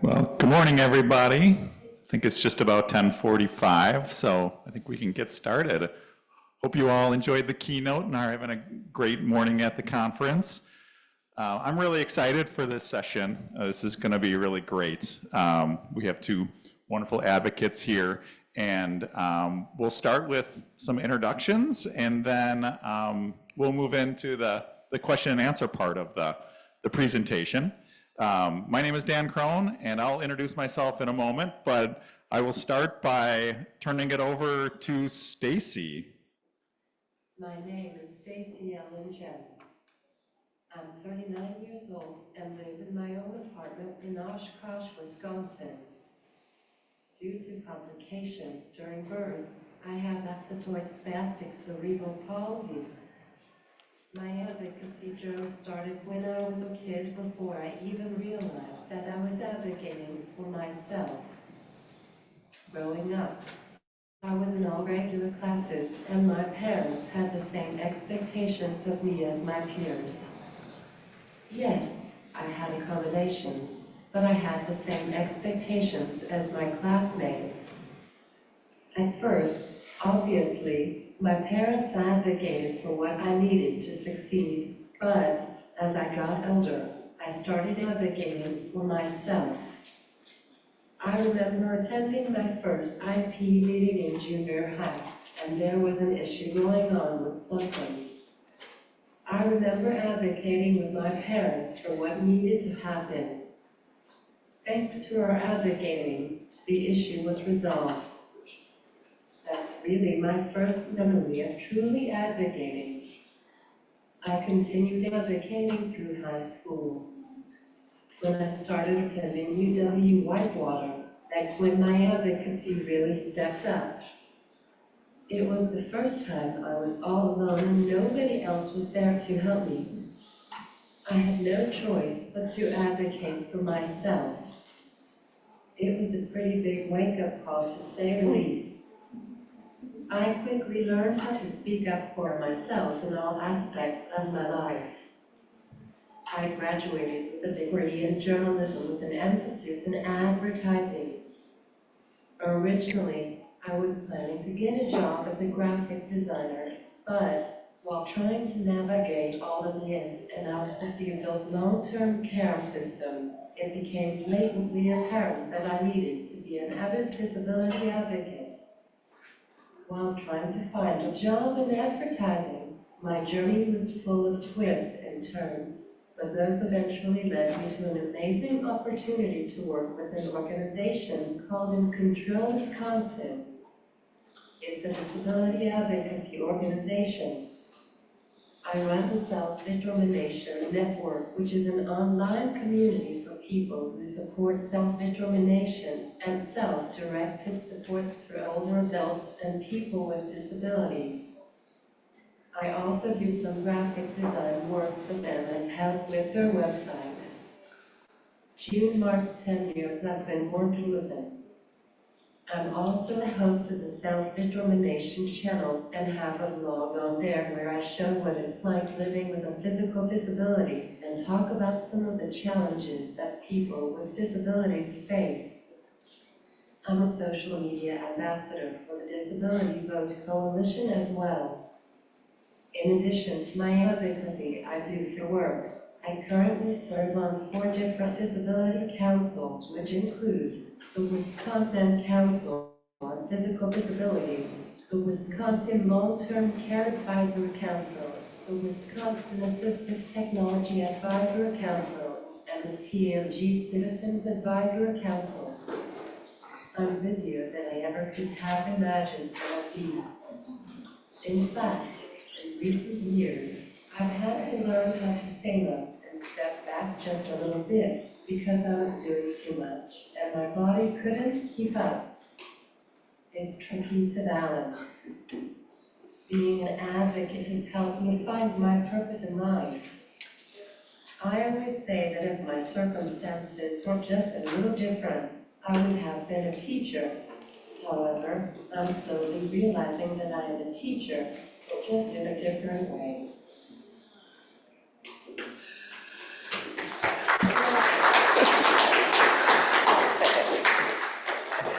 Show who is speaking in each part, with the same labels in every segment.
Speaker 1: Well, good morning, everybody. I think it's just about 10:45, so I think we can get started. Hope you all enjoyed the keynote and are having a great morning at the conference. I'm really excited for this session. This is going to be really great. We have two wonderful advocates here, and we'll start with some introductions, and then we'll move into the question and answer part of the presentation. My name is Dan Crone, and I'll introduce myself in a moment, but I will start by turning it over to Stacy.
Speaker 2: My name is Stacy Ellen Chen. I'm 39 years old and live in my own apartment in Oshkosh, Wisconsin. Due to complications during birth, I have ectotoid spastic cerebral palsy. My advocacy journey started when I was a kid before I even realized that I was advocating for myself. Growing up, I was in all regular classes and my parents had the same expectations of me as my peers. Yes, I had accommodations, but I had the same expectations as my classmates. At first, obviously, my parents advocated for what I needed to succeed, but as I got older, I started advocating for myself. I remember attending my first IP meeting in junior high, and there was an issue going on with something. I remember advocating with my parents for what needed to happen. Thanks to our advocating, the issue was resolved. That's really my first memory of truly advocating. I continued advocating through high school. When I started attending UW-Whitewater, that's when my advocacy really stepped up. It was the first time I was all alone and nobody else was there to help me. I had no choice but to advocate for myself. It was a pretty big wake-up call, to say the least. I quickly learned how to speak up for myself in all aspects of my life. I graduated with a degree in journalism with an emphasis in advertising. Originally, I was planning to get a job as a graphic designer, but while trying to navigate all the ins and outs of the adult long-term care system, it became blatantly apparent that I needed to be an avid disability advocate. While trying to find a job in advertising, my journey was full of twists and turns, but those eventually led me to an amazing opportunity to work with an organization called In Control, Wisconsin. It's a disability advocacy organization. I run the Self-Determination Network, which is an online community for people who support self-determination and self-directed supports for older adults and people with disabilities. I also do some graphic design work for them and help with their website. June marked 10 years I've been working with them. I'm also a host of the Self-Determination channel and have a blog on there where I show what it's like living with a physical disability and talk about some of the challenges that people with disabilities face. I'm a social media ambassador for the Disability Vote Coalition as well. In addition to my advocacy I do for work, I currently serve on 4 different disability councils, which include the Wisconsin Council on Physical Disabilities, the Wisconsin Long-Term Care Advisory Council, the Wisconsin Assistive Technology Advisory Council, and the TMG Citizens Advisory Council. I'm busier than I ever could have imagined I'd be. In fact, in recent years, I've had to learn how to sail up and step back just a little bit because I was doing too much and my body couldn't keep up. It's tricky to balance. Being an advocate has helped me find my purpose in life. I always say that if my circumstances were just a little different, I would have been a teacher. However, I'm slowly realizing that I am a teacher, but just in a different way.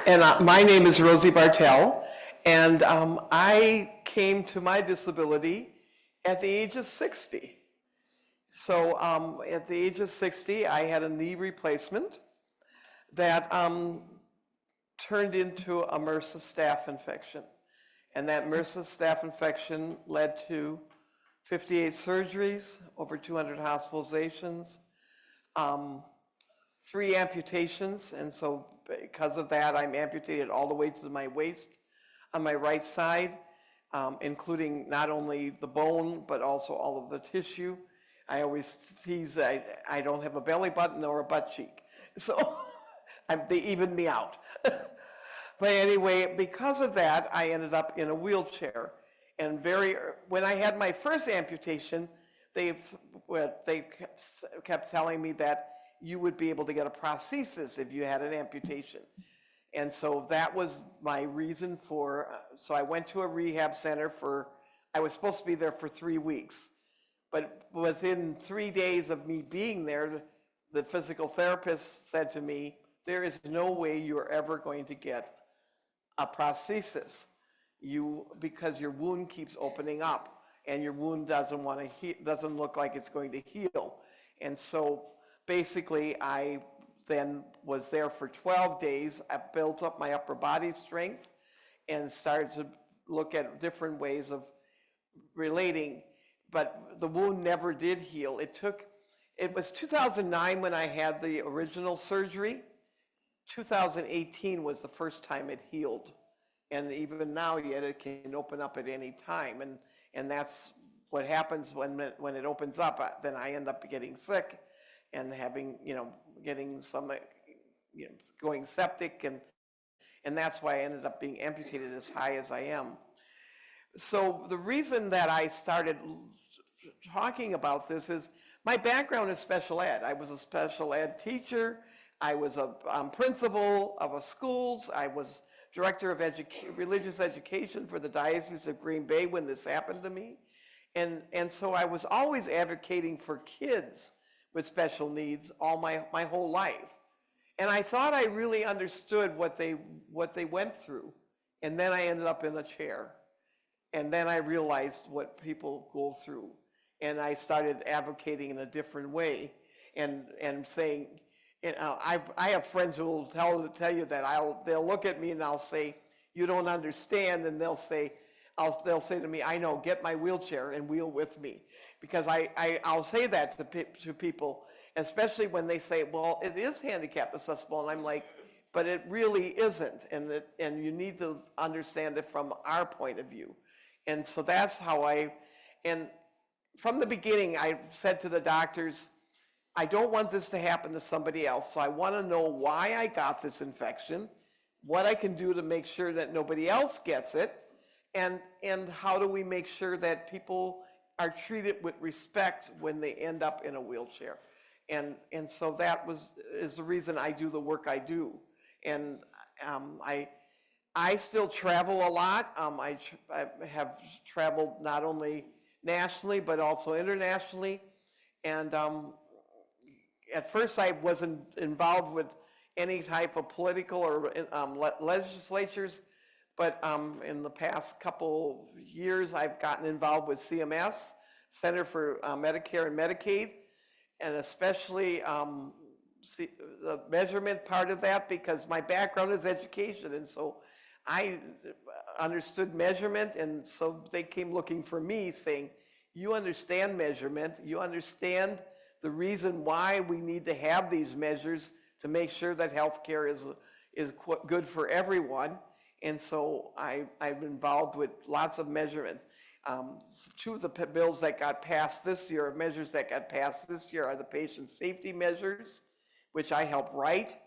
Speaker 3: And my name is Rosie Bartell, and I came to my disability at the age of 60. So at the age of 60, I had a knee replacement that turned into a MRSA staph infection. And that MRSA staph infection led to 58 surgeries, over 200 hospitalizations, 3 amputations, and so because of that, I'm amputated all the way to my waist on my right side, including not only the bone, but also all of the tissue. I always tease that I don't have a belly button or a butt cheek, so they even me out. But anyway, because of that, I ended up in a wheelchair. And when I had my first amputation, they kept telling me that you would be able to get a prosthesis if you had an amputation. And so that was my reason so I went to a rehab center I was supposed to be there for 3 weeks. But within 3 days of me being there, the physical therapist said to me, there is no way you're ever going to get a prosthesis because your wound keeps opening up and your wound doesn't look like it's going to heal. And so basically I then was there for 12 days. I built up my upper body strength and started to look at different ways of relating, but the wound never did heal. It was 2009 when I had the original surgery. 2018 was the first time it healed. And even now, yet it can open up at any time. And that's what happens when it opens up. Then I end up getting sick and having, getting some, going septic. And that's why I ended up being amputated as high as I am. So the reason that I started talking about this is my background is special ed. I was a special ed teacher. I was a principal of schools. I was director of religious education for the Diocese of Green Bay when this happened to me. And so I was always advocating for kids with special needs my whole life. And I thought I really understood what they went through. And then I ended up in a chair. And then I realized what people go through. And I started advocating in a different way and saying, I have friends who will tell you that they'll look at me and I'll say, you don't understand, and they'll say to me, I know, get my wheelchair and wheel with me. Because I'll say that to people, especially when they say, well, it is handicap accessible, and I'm like, but it really isn't, and you need to understand it from our point of view. And so that's how and from the beginning, I said to the doctors, I don't want this to happen to somebody else, so I want to know why I got this infection, what I can do to make sure that nobody else gets it, and how do we make sure that people are treated with respect when they end up in a wheelchair. And so that is the reason I do the work I do. And I still travel a lot. I have traveled not only nationally, but also internationally. And at first I wasn't involved with any type of political or legislatures, but in the past couple years I've gotten involved with CMS, Center for Medicare and Medicaid, and especially the measurement part of that, because my background is education, and so I understood measurement, and so they came looking for me saying, you understand measurement, you understand the reason why we need to have these measures to make sure that healthcare is good for everyone. And so I'm involved with lots of measurement. 2 of the bills that got passed this year, measures that got passed this year, are the patient safety measures, which I helped write,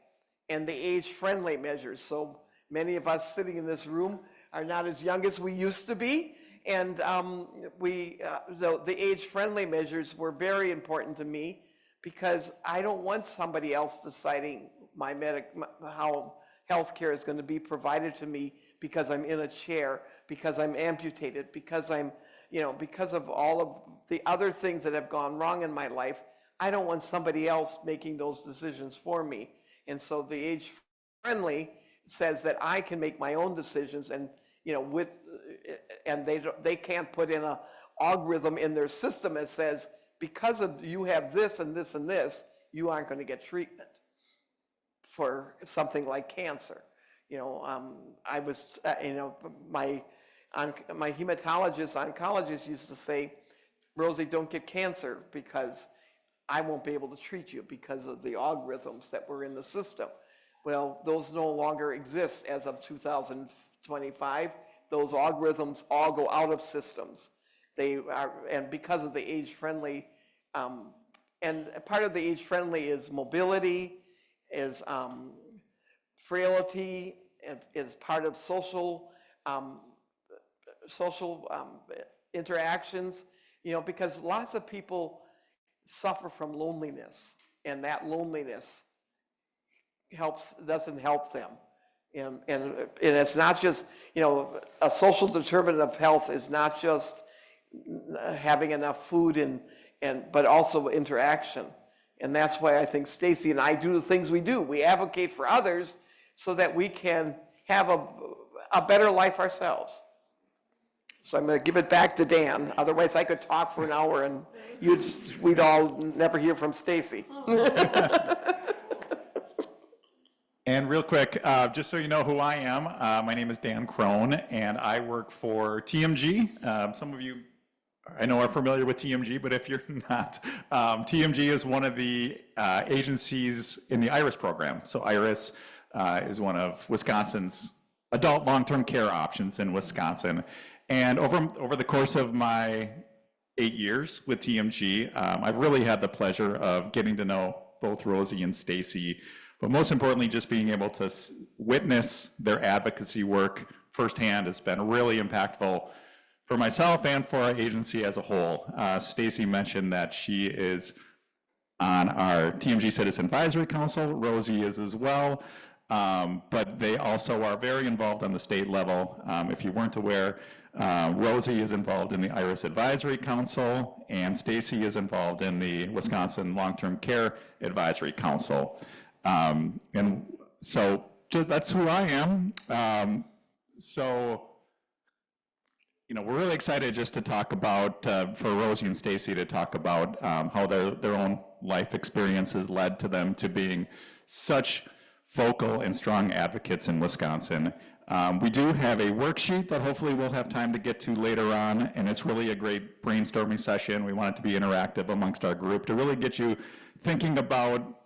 Speaker 3: and the age-friendly measures. So many of us sitting in this room are not as young as we used to be, and the age-friendly measures were very important to me, because I don't want somebody else deciding how healthcare is going to be provided to me because I'm in a chair, because I'm amputated, because because of all of the other things that have gone wrong in my life. I don't want somebody else making those decisions for me. And so the age-friendly says that I can make my own decisions and, and they can't put in a algorithm in their system that says, because of you have this and this and this, you aren't going to get treatment for something like cancer. I was, my hematologist, oncologist used to say, Rosie, don't get cancer because I won't be able to treat you because of the algorithms that were in the system. Well, those no longer exist as of 2025. Those algorithms all go out of systems. They are, and because of the age-friendly, and part of the age-friendly is mobility, is frailty, is part of social interactions, because lots of people suffer from loneliness, and that loneliness doesn't help them. And it's not just, a social determinant of health is not just having enough food but also interaction. And that's why I think Stacy and I do the things we do. We advocate for others so that we can have a better life ourselves. So I'm going to give it back to Dan. Otherwise, I could talk for an hour and we'd all never hear from Stacy.
Speaker 1: And real quick, just so you know who I am, my name is Dan Crone, and I work for TMG. Some of you I know are familiar with TMG, but if you're not, TMG is one of the agencies in the IRIS program. So IRIS is one of Wisconsin's adult long-term care options in Wisconsin. And over the course of my 8 years with TMG, I've really had the pleasure of getting to know both Rosie and Stacy, but most importantly, just being able to witness their advocacy work firsthand has been really impactful for myself and for our agency as a whole. Stacy mentioned that she is on our TMG Citizen Advisory Council. Rosie is as well, but they also are very involved on the state level. If you weren't aware, Rosie is involved in the IRIS Advisory Council, and Stacy is involved in the Wisconsin Long-Term Care Advisory Council. And so that's who I am. We're really excited just to talk about, for Rosie and Stacy to talk about how their own life experiences led to them to being such vocal and strong advocates in Wisconsin. We do have a worksheet that hopefully we'll have time to get to later on, and it's really a great brainstorming session. We want it to be interactive amongst our group to really get you thinking about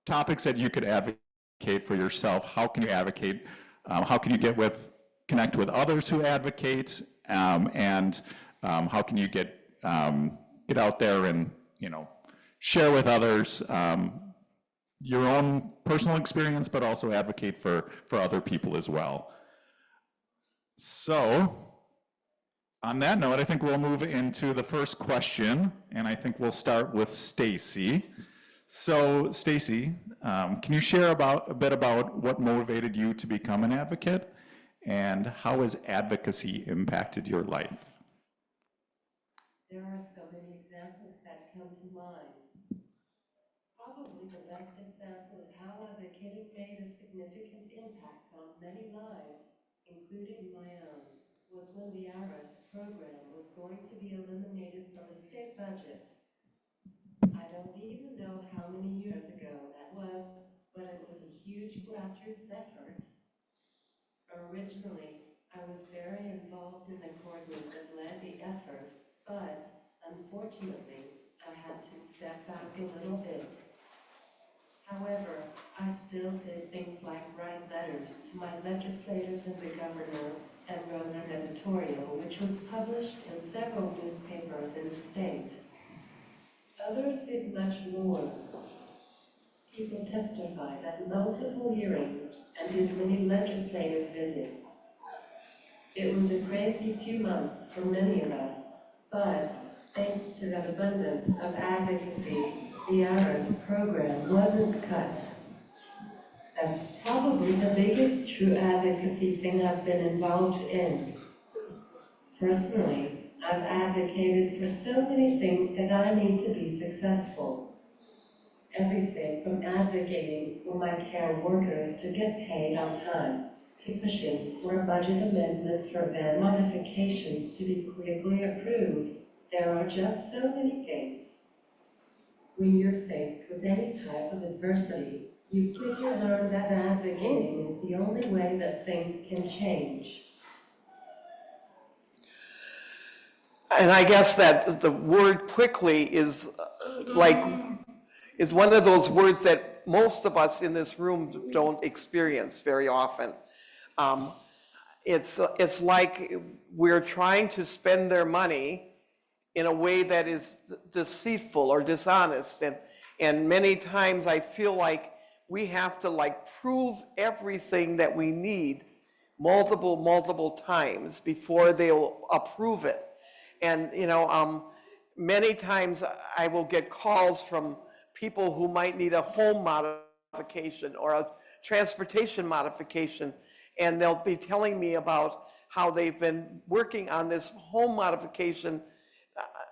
Speaker 1: topics that you could advocate for yourself. How can you advocate? How can you connect with others who advocate? And how can you get out there and share with others your own personal experience, but also advocate for other people as well. So on that note, I think we'll move into the first question, and I think we'll start with Stacy. So Stacy, can you share a bit about what motivated you to become an advocate? And how has advocacy impacted your life?
Speaker 2: There are so many examples that come to mind. Probably the best example of how advocating made a significant impact on many lives, including my own, was when the IRIS program was going to be eliminated from the state budget. I don't even know how many years ago that was, but it was a huge grassroots effort. Originally, I was very involved in the core group that led the effort, but unfortunately, I had to step back a little bit. However, I still did things like write letters to my legislators and the governor and wrote an editorial which was published in several newspapers in the state. Others did much more. People testified at multiple hearings and did many legislative visits. It was a crazy few months for many of us, but thanks to that abundance of advocacy, the IRIS program wasn't cut. That's probably the biggest true advocacy thing I've been involved in. Personally, I've advocated for so many things that I need to be successful. Everything from advocating for my care workers to get paid on time, to pushing for a budget amendment for van modifications to be quickly approved. There are just so many things. When you're faced with any type of adversity, you quickly learn that advocating is the only way that things can change.
Speaker 3: And I guess that the word quickly is is one of those words that most of us in this room don't experience very often. It's like we're trying to spend their money in a way that is deceitful or dishonest. And many times I feel like we have to prove everything that we need multiple times before they'll approve it. And, many times I will get calls from people who might need a home modification or a transportation modification, and they'll be telling me about how they've been working on this home modification.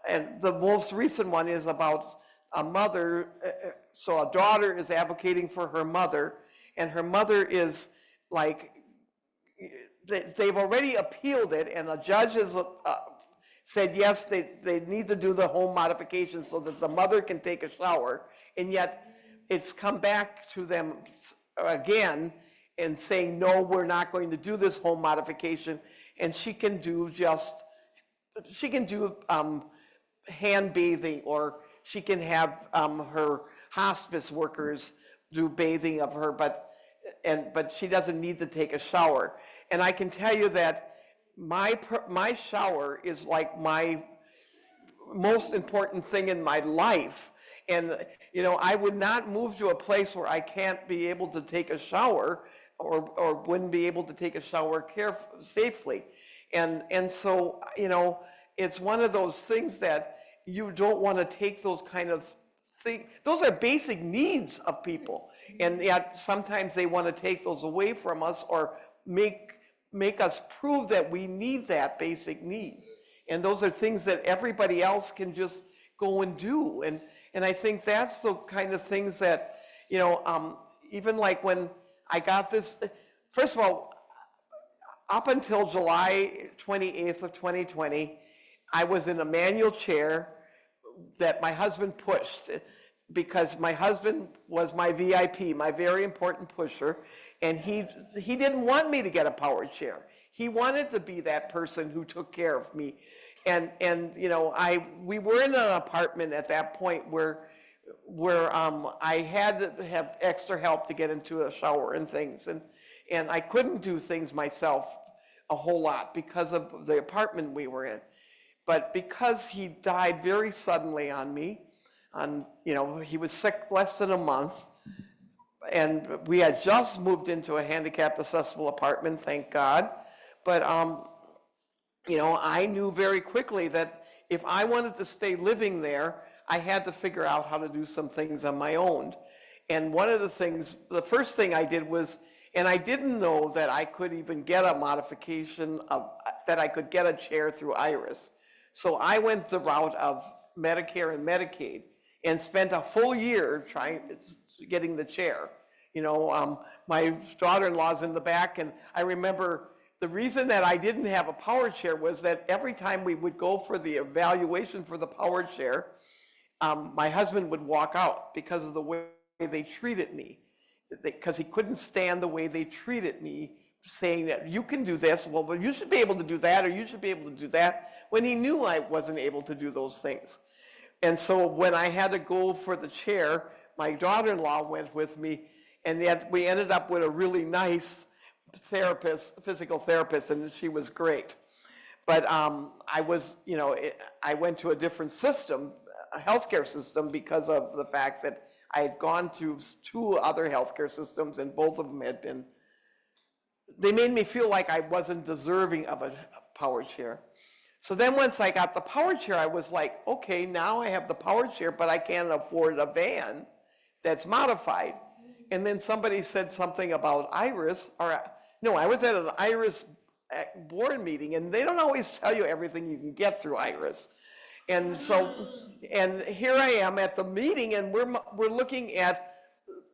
Speaker 3: And the most recent one is about a mother. So a daughter is advocating for her mother, and her mother is they've already appealed it, and a judge has said yes, they need to do the home modification so that the mother can take a shower, and yet it's come back to them again and saying, no, we're not going to do this home modification, and she can do hand bathing, or she can have her hospice workers do bathing of her, but she doesn't need to take a shower. And I can tell you that my shower is like my most important thing in my life. And, I would not move to a place where I can't be able to take a shower or wouldn't be able to take a shower safely. And so, it's one of those things that you don't want to take those kind of things. Those are basic needs of people. And yet sometimes they want to take those away from us or make us prove that we need that basic need. And those are things that everybody else can just go and do. And I think that's the kind of things that, even like when I got this, first of all, up until July 28th of 2020, I was in a manual chair that my husband pushed, because my husband was my VIP, my very important pusher, and he didn't want me to get a power chair. He wanted to be that person who took care of me. And we were in an apartment at that point where I had to have extra help to get into a shower and things, and I couldn't do things myself a whole lot because of the apartment we were in. But because he died very suddenly on me, he was sick less than a month, and we had just moved into a handicap accessible apartment, thank God. But I knew very quickly that if I wanted to stay living there, I had to figure out how to do some things on my own. And one of the first thing I did was, and I didn't know that I could even get a modification that I could get a chair through IRIS. So I went the route of Medicare and Medicaid and spent a full year getting the chair. My daughter-in-law's in the back, and I remember the reason that I didn't have a power chair was that every time we would go for the evaluation for the power chair, my husband would walk out because of the way they treated me, because he couldn't stand the way they treated me, saying that you can do this, well, you should be able to do that, or you should be able to do that, when he knew I wasn't able to do those things. And so when I had to go for the chair, my daughter-in-law went with me, and yet we ended up with a really nice physical therapist, and she was great. But I went to a different system, a healthcare system, because of the fact that I had gone to 2 other healthcare systems, and both of them they made me feel like I wasn't deserving of a power chair. So then once I got the power chair, I was like, okay, now I have the power chair, but I can't afford a van that's modified. And then somebody said something about IRIS, I was at an IRIS board meeting, and they don't always tell you everything you can get through IRIS. And so, and here I am at the meeting, and we're looking at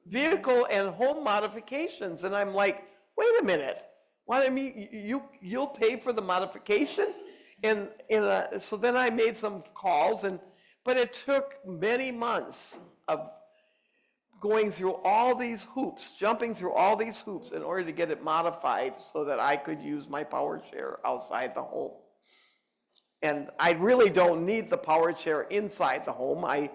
Speaker 3: vehicle and home modifications, and I'm like, wait a minute, what, I mean, you'll pay for the modification? And so then I made some calls, but it took many months of going through all these hoops, jumping through all these hoops in order to get it modified so that I could use my power chair outside the home. And I really don't need the power chair inside the home. I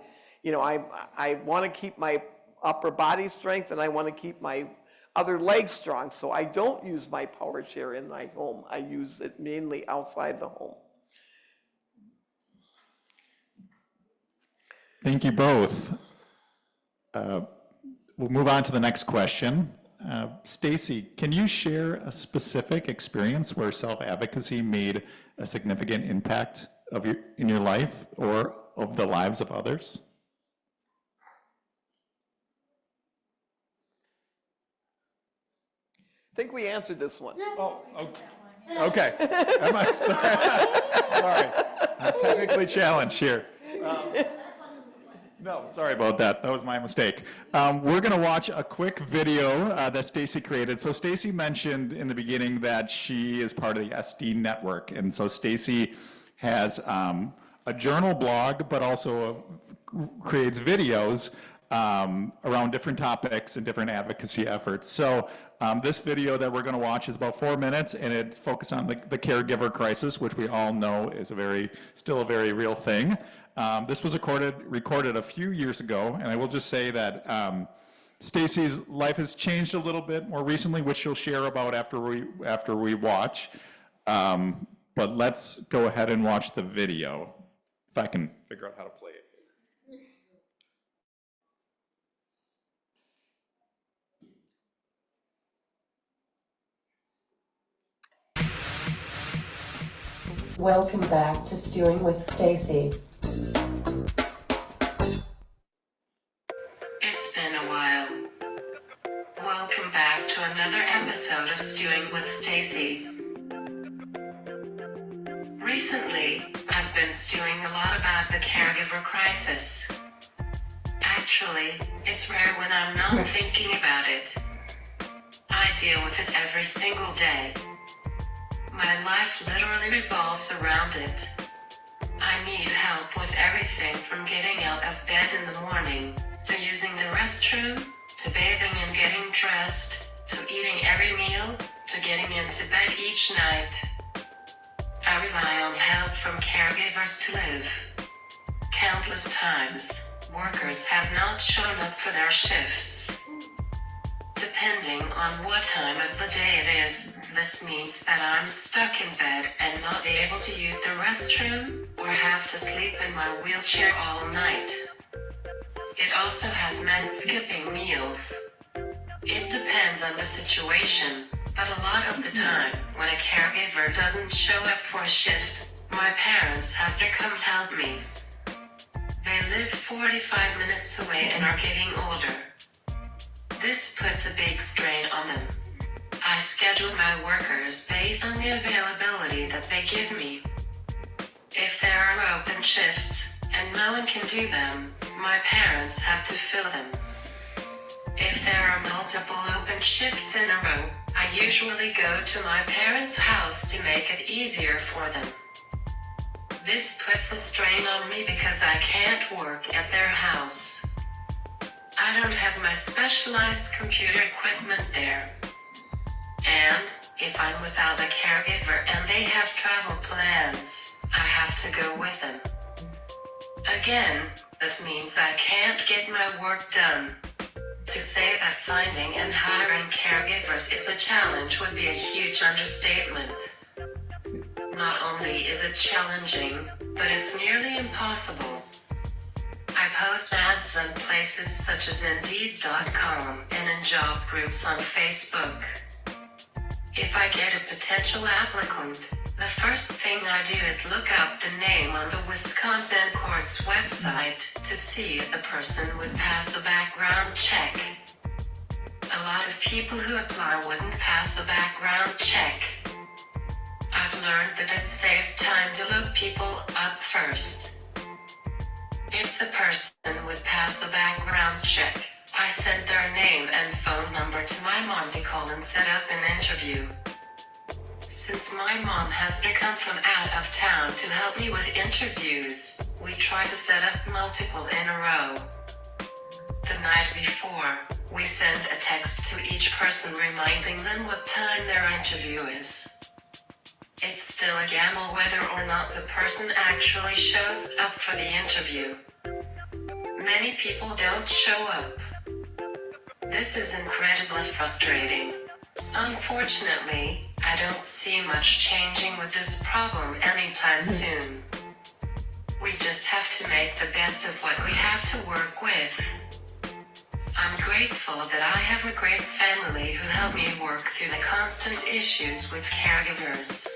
Speaker 3: want to keep my upper body strength, and I want to keep my other legs strong. So I don't use my power chair in my home. I use it mainly outside the home.
Speaker 1: Thank you both. We'll move on to the next question. Stacy, can you share a specific experience where self-advocacy made a significant impact in your life or of the lives of others?
Speaker 3: I think we answered this one.
Speaker 1: Oh, okay. Am I sorry? I'm technically challenged here. No, sorry about that. That was my mistake. We're going to watch a quick video that Stacy created. So Stacy mentioned in the beginning that she is part of the SD network. And so Stacy has a journal blog, but also creates videos around different topics and different advocacy efforts. So this video that we're going to watch is about 4 minutes, and it's focused on the caregiver crisis, which we all know is still a very real thing. This was recorded a few years ago, and I will just say that Stacy's life has changed a little bit more recently, which she'll share about after we watch. But let's go ahead and watch the video, if I can figure out how to play it.
Speaker 2: Welcome back to Stewing with Stacy.
Speaker 4: It's been a while. Welcome back to another episode of Stewing with Stacy. Recently, I've been stewing a lot about the caregiver crisis. Actually, it's rare when I'm not thinking about it. I deal with it every single day. My life literally revolves around it. I need help with everything from getting out of bed in the morning, to using the restroom, to bathing and getting dressed, to eating every meal, to getting into bed each night. I rely on help from caregivers to live. Countless times, workers have not shown up for their shifts. Depending on what time of the day it is, this means that I'm stuck in bed and not able to use the restroom, or have to sleep in my wheelchair all night. It also has meant skipping meals. It depends on the situation, but a lot of the time, when a caregiver doesn't show up for a shift, my parents have to come help me. They live 45 minutes away and are getting older. This puts a big strain on them. I schedule my workers based on the availability that they give me. If there are open shifts, and no one can do them, my parents have to fill them. If there are multiple open shifts in a row, I usually go to my parents' house to make it easier for them. This puts a strain on me because I can't work at their house. I don't have my specialized computer equipment there. And, if I'm without a caregiver and they have travel plans, I have to go with them. Again, that means I can't get my work done. To say that finding and hiring caregivers is a challenge would be a huge understatement. Not only is it challenging, but it's nearly impossible. I post ads on places such as Indeed.com and in job groups on Facebook. If I get a potential applicant, the first thing I do is look up the name on the Wisconsin court's website to see if the person would pass the background check. A lot of people who apply wouldn't pass the background check. I've learned that it saves time to look people up first. If the person would pass the background check, I sent their name and phone number to my mom to call and set up an interview. Since my mom has to come from out of town to help me with interviews, we try to set up multiple in a row. The night before, we send a text to each person reminding them what time their interview is. It's still a gamble whether or not the person actually shows up for the interview. Many people don't show up. This is incredibly frustrating. Unfortunately, I don't see much changing with this problem anytime soon. We just have to make the best of what we have to work with. I'm grateful that I have a great family who help me work through the constant issues with caregivers.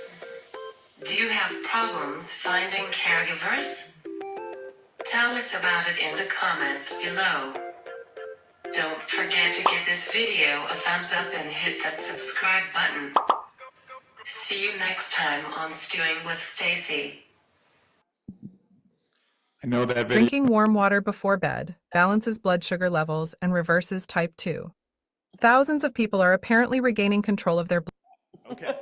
Speaker 4: Do you have problems finding caregivers? Tell us about it in the comments below. Don't forget to give this video a thumbs up and hit that subscribe button. See you next time on Stewing with Stacy.
Speaker 1: I know that video.
Speaker 5: Drinking warm water before bed balances blood sugar levels and reverses type 2. Thousands of people are apparently regaining control of their blood.
Speaker 1: Okay.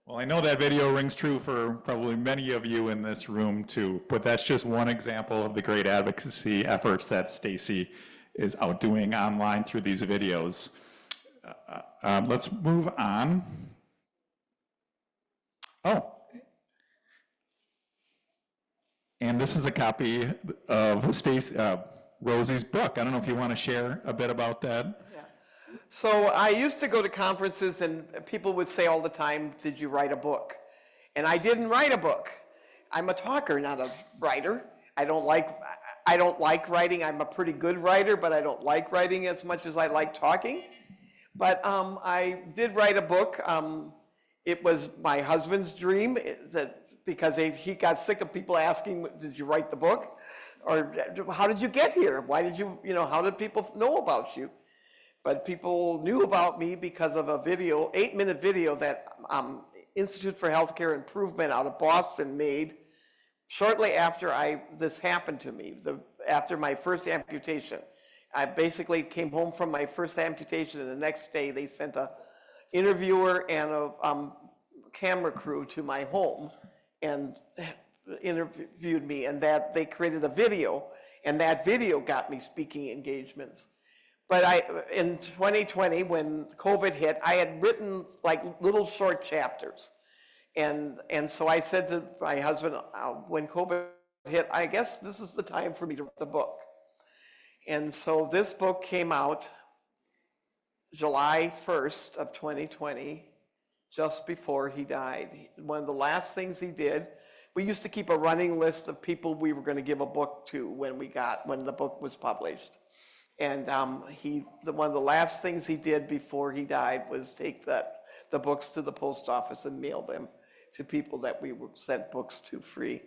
Speaker 1: Well, I know that video rings true for probably many of you in this room too, but that's just one example of the great advocacy efforts that Stacy is out doing online through these videos. Let's move on. Oh. And this is a copy of Rosie's book. I don't know if you want to share a bit about that.
Speaker 3: So I used to go to conferences and people would say all the time, did you write a book? And I didn't write a book. I'm a talker, not a writer. I don't like writing. I'm a pretty good writer, but I don't like writing as much as I like talking. But I did write a book. It was my husband's dream because he got sick of people asking, did you write the book? Or how did you get here? Why did you, how did people know about you? But people knew about me because of a video, 8-minute video that Institute for Healthcare Improvement out of Boston made shortly after this happened to me, after my first amputation. I basically came home from my first amputation, and the next day they sent a interviewer and a camera crew to my home and interviewed me, and that they created a video, and that video got me speaking engagements. But in 2020, when COVID hit, I had written like little short chapters. And so I said to my husband, when COVID hit, I guess this is the time for me to write the book. And so this book came out July 1st of 2020, just before he died. One of the last things he did, we used to keep a running list of people we were going to give a book to when the book was published. And one of the last things he did before he died was take the books to the post office and mail them to people that we sent books to free.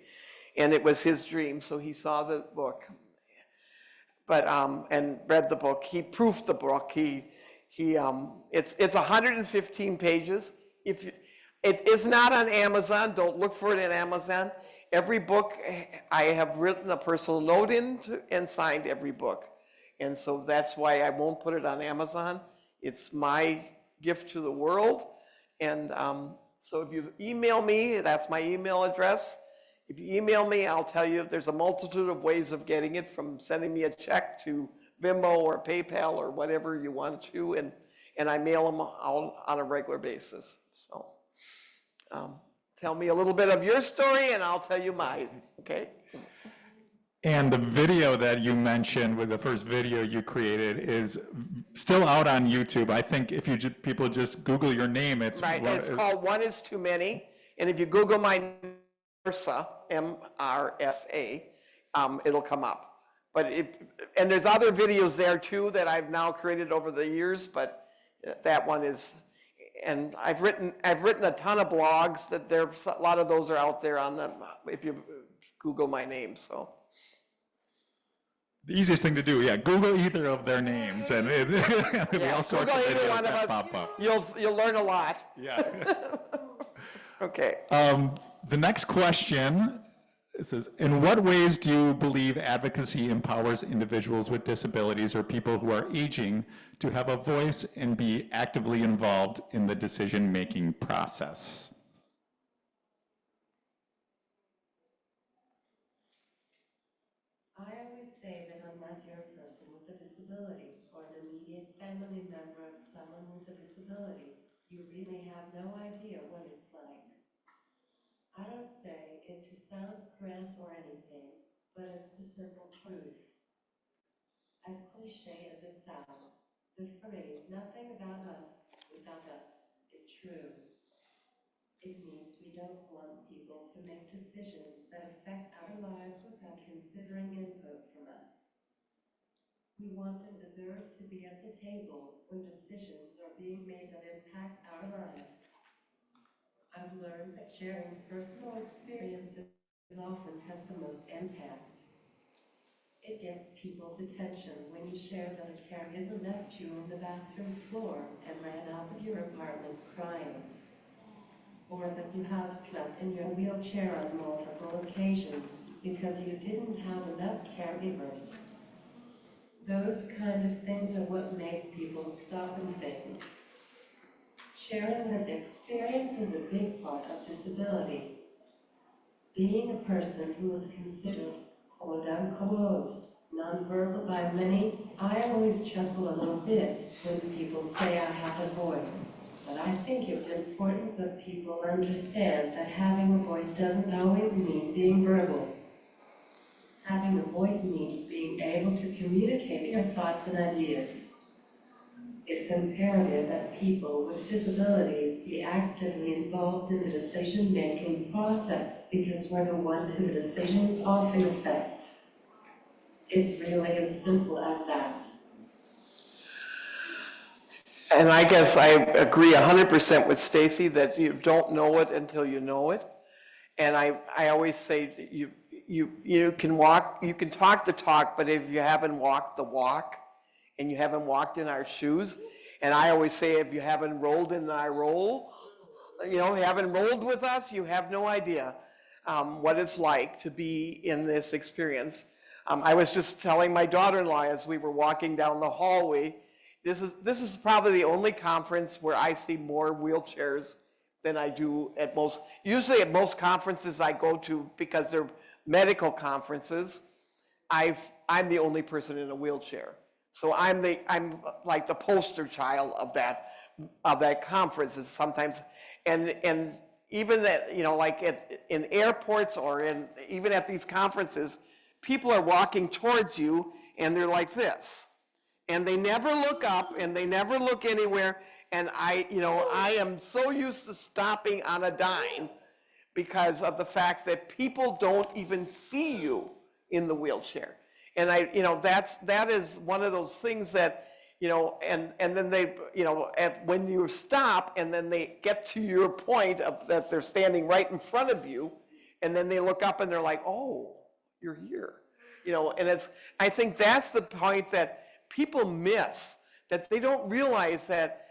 Speaker 3: And it was his dream, so he saw the book, and read the book. He proofed the book. It's 115 pages. It is not on Amazon. Don't look for it in Amazon. Every book I have written a personal note into and signed every book. And so that's why I won't put it on Amazon. It's my gift to the world. And so if you email me, that's my email address. If you email me, I'll tell you there's a multitude of ways of getting it, from sending me a check to Venmo or PayPal or whatever you want to. And I mail them out on a regular basis. So tell me a little bit of your story and I'll tell you mine, okay?
Speaker 1: And the video that you mentioned, with the first video you created, is still out on YouTube. I think if people just Google your name, it's
Speaker 3: right. It's called One Is Too Many, and if you Google my name, MRSA, M-R-S-A, it'll come up. And there's other videos there too that I've now created over the years, but that one is. And I've written a ton of blogs that a lot of those are out there on them if you Google my name. So.
Speaker 1: The easiest thing to do, Google either of their names, and there'll be all sorts of
Speaker 3: Google either
Speaker 1: videos
Speaker 3: one of
Speaker 1: that
Speaker 3: us.
Speaker 1: pop up.
Speaker 3: You'll learn a lot.
Speaker 1: Yeah.
Speaker 3: Okay.
Speaker 1: The next question It says, in what ways do you believe advocacy empowers individuals with disabilities or people who are aging to have a voice and be actively involved in the decision-making process?
Speaker 2: I always say that unless you're a person with a disability or an immediate family member of someone with a disability, you really have no idea what it's like. I don't say it to sound crass or anything, but it's the simple truth. As cliche as it sounds, the phrase, nothing about us without us, is true. It means we don't want people to make decisions that affect our lives without considering input from us. We want and deserve to be at the table when decisions are being made that impact our lives. I've learned that sharing personal experiences often has the most impact. It gets people's attention when you share that a caregiver left you on the bathroom floor and ran out of your apartment crying, or that you have slept in your wheelchair on multiple occasions because you didn't have enough caregivers. Those kind of things are what make people stop and think. Sharing lived experience is a big part of disability. Being a person who is considered quote-unquote nonverbal by many, I always chuckle a little bit when people say I have a voice. But I think it's important that people understand that having a voice doesn't always mean being verbal. Having a voice means being able to communicate your thoughts and ideas. It's imperative that people with disabilities be actively involved in the decision-making process because we're the ones who the decisions often affect. It's really as simple as that.
Speaker 3: And I guess I agree 100% with Stacy that you don't know it until you know it. And I always say you can talk the talk, but if you haven't walked the walk and you haven't walked in our shoes, and I always say if you haven't rolled in our roll, haven't rolled with us, you have no idea what it's like to be in this experience. I was just telling my daughter-in-law as we were walking down the hallway, this is probably the only conference where I see more wheelchairs than I do at most. Usually at most conferences I go to, because they're medical conferences, I'm the only person in a wheelchair. So I'm like the poster child of that conference. Is sometimes, and even that, in airports or even at these conferences, people are walking towards you and they're like this, and they never look up and they never look anywhere. And I am so used to stopping on a dime because of the fact that people don't even see you in the wheelchair. And that is one of those things that, and then they, when you stop and then they get to your point of that they're standing right in front of you, and then they look up and they're like, oh, you're here, and I think that's the point that people miss, that they don't realize that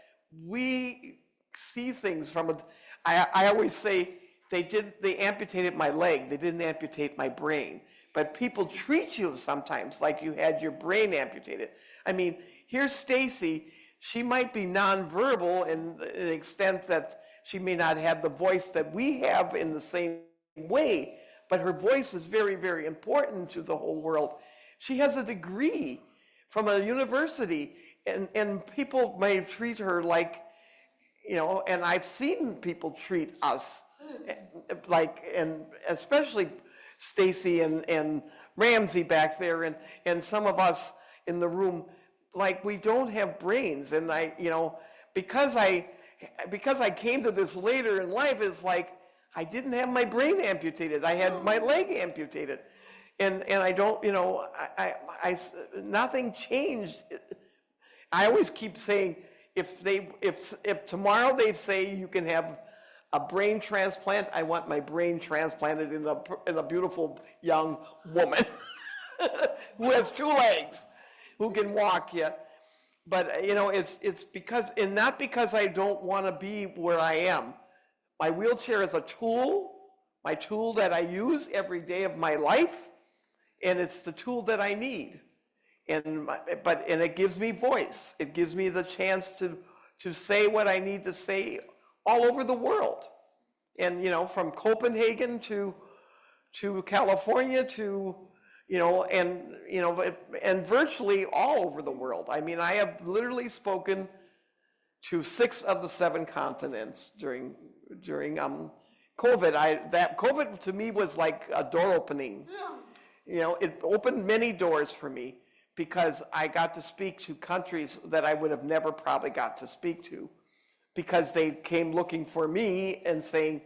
Speaker 3: we see things from I always say they amputated my leg, they didn't amputate my brain. But people treat you sometimes like you had your brain amputated. I mean, here's Stacy. She might be nonverbal in the extent that she may not have the voice that we have in the same way, but her voice is very, very important to the whole world. She has a degree from a university, and people may treat her like, and I've seen people treat us like, and especially Stacy and Ramsey back there, and some of us in the room, like we don't have brains. And because I came to this later in life, it's like I didn't have my brain amputated. I had my leg amputated, and I don't, nothing changed. I always keep saying, if tomorrow they say you can have a brain transplant, I want my brain transplanted in a beautiful young woman who has 2 legs, who can walk yet. But it's because, and not because I don't want to be where I am. My wheelchair is a tool, my tool that I use every day of my life, and it's the tool that I need. And it gives me voice. It gives me the chance to say what I need to say all over the world. And, you know, from Copenhagen to California to, and virtually all over the world. I mean, I have literally spoken to 6 of the 7 continents during COVID. That COVID to me was like a door opening. You know, it opened many doors for me because I got to speak to countries that I would have never probably got to speak to, because they came looking for me and saying,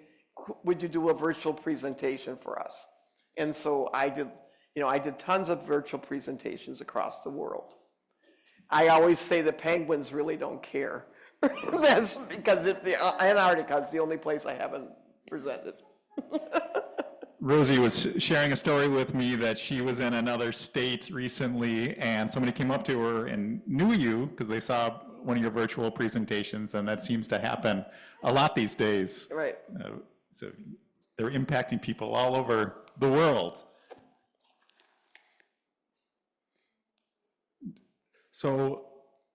Speaker 3: would you do a virtual presentation for us? And so I did tons of virtual presentations across the world. I always say the penguins really don't care. That's because Antarctica is the only place I haven't presented.
Speaker 1: Rosie was sharing a story with me that she was in another state recently, and somebody came up to her and knew you because they saw one of your virtual presentations, and that seems to happen a lot these days.
Speaker 3: Right.
Speaker 1: So they're impacting people all over the world. So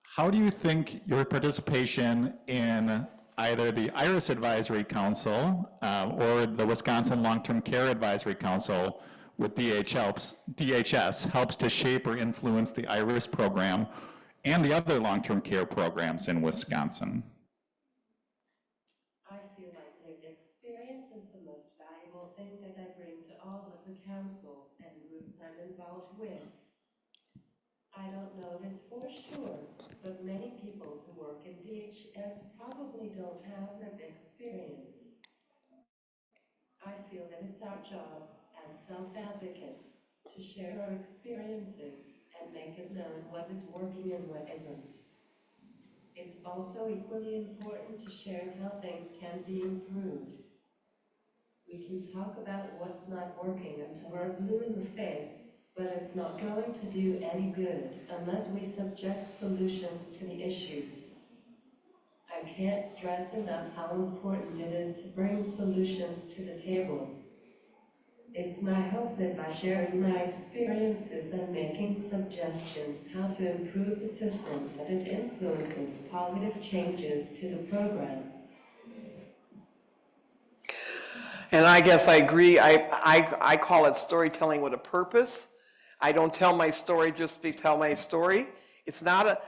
Speaker 1: how do you think your participation in either the IRIS Advisory Council or the Wisconsin Long-Term Care Advisory Council with DHS helps to shape or influence the IRIS program and the other long-term care programs in Wisconsin?
Speaker 2: I feel like lived experience is the most valuable thing that I bring to all of the councils and groups I'm involved with. I don't know this for sure, but many people who work in DHS probably don't have lived experience. I feel that it's our job as self-advocates to share our experiences and make it known what is working and what isn't. It's also equally important to share how things can be improved. We can talk about what's not working until we're blue in the face, but it's not going to do any good unless we suggest solutions to the issues. I can't stress enough how important it is to bring solutions to the table. It's my hope that by sharing my experiences and making suggestions how to improve the system, that it influences positive changes to the programs.
Speaker 3: And I guess I agree. I call it storytelling with a purpose. I don't tell my story just to tell my story. It's not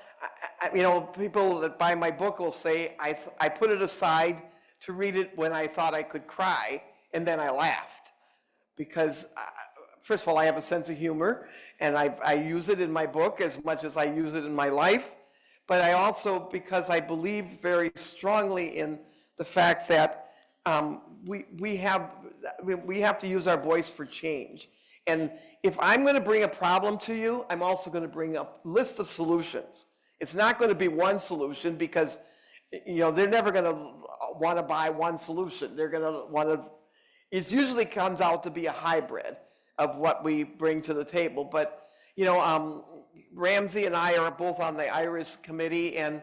Speaker 3: people that buy my book will say, I put it aside to read it when I thought I could cry, and then I laughed. Because, first of all, I have a sense of humor, and I use it in my book as much as I use it in my life. But I also, because I believe very strongly in the fact that we have to use our voice for change. And if I'm going to bring a problem to you, I'm also going to bring a list of solutions. It's not going to be one solution because, they're never going to want to buy one solution. They're going to want to, it usually comes out to be a hybrid of what we bring to the table. But, Ramsey and I are both on the IRIS committee, and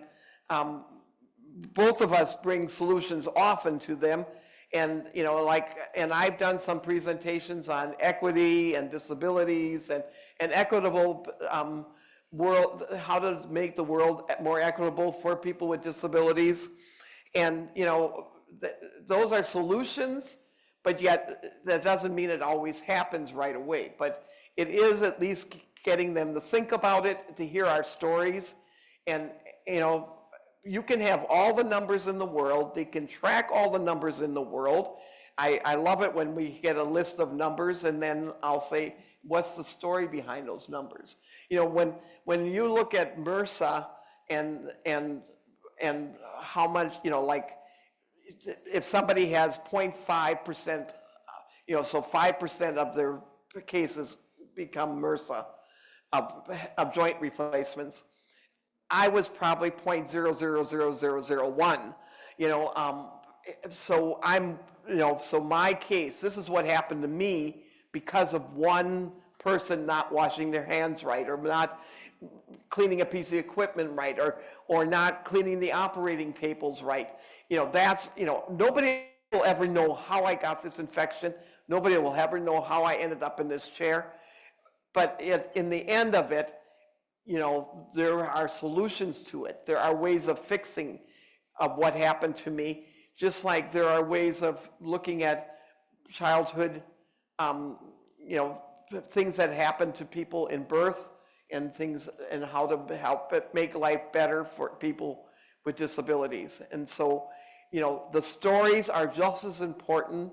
Speaker 3: both of us bring solutions often to them. And, and I've done some presentations on equity and disabilities and equitable world, how to make the world more equitable for people with disabilities. And, those are solutions, but yet that doesn't mean it always happens right away. But it is at least getting them to think about it, to hear our stories. And, you can have all the numbers in the world. They can track all the numbers in the world. I love it when we get a list of numbers, and then I'll say, what's the story behind those numbers? When you look at MRSA and how much, if somebody has 0.5%, so 5% of their cases become MRSA of joint replacements. I was probably 0.000001, so so my case, this is what happened to me because of one person not washing their hands right, or not cleaning a piece of equipment right, or not cleaning the operating tables right. Nobody will ever know how I got this infection. Nobody will ever know how I ended up in this chair. But in the end of it, you know, there are solutions to it. There are ways of fixing of what happened to me, just like there are ways of looking at childhood, you know, things that happen to people in birth and things, and how to help it make life better for people with disabilities. And so, you know, the stories are just as important,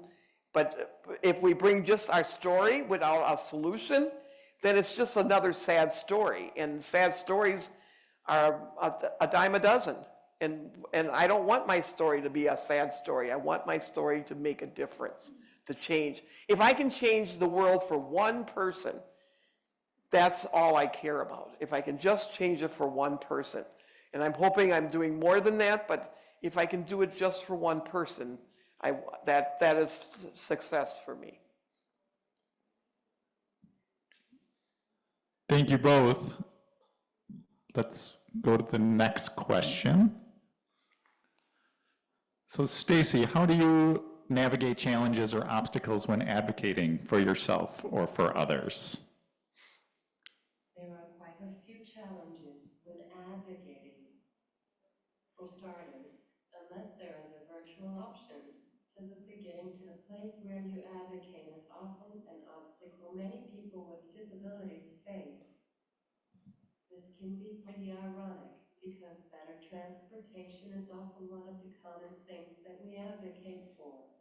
Speaker 3: but if we bring just our story without a solution, then it's just another sad story. And sad stories are a dime a dozen. And I don't want my story to be a sad story. I want my story to make a difference, to change. If I can change the world for one person, that's all I care about. If I can just change it for one person. And I'm hoping I'm doing more than that, but if I can do it just for one person, that is success for me.
Speaker 1: Thank you both. Let's go to the next question. So Stacy, how do you navigate challenges or obstacles when advocating for yourself or for others?
Speaker 2: There are quite a few challenges when advocating. For starters, unless there is a virtual option, physically getting to the place where you advocate is often an obstacle many people with disabilities face. This can be pretty ironic because better transportation is often one of the common things that we advocate for.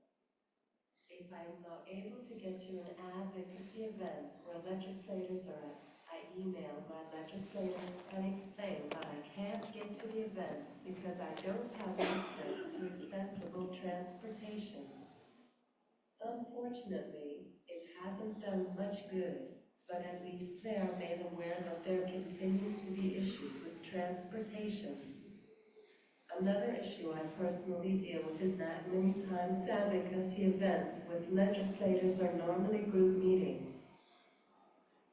Speaker 2: If I am not able to get to an advocacy event where legislators are at, I email my legislators and explain that I can't get to the event because I don't have access to accessible transportation. Unfortunately, it hasn't done much good, but at least they are made aware that there continues to be issues with transportation. Another issue I personally deal with is that many times advocacy events with legislators are normally group meetings.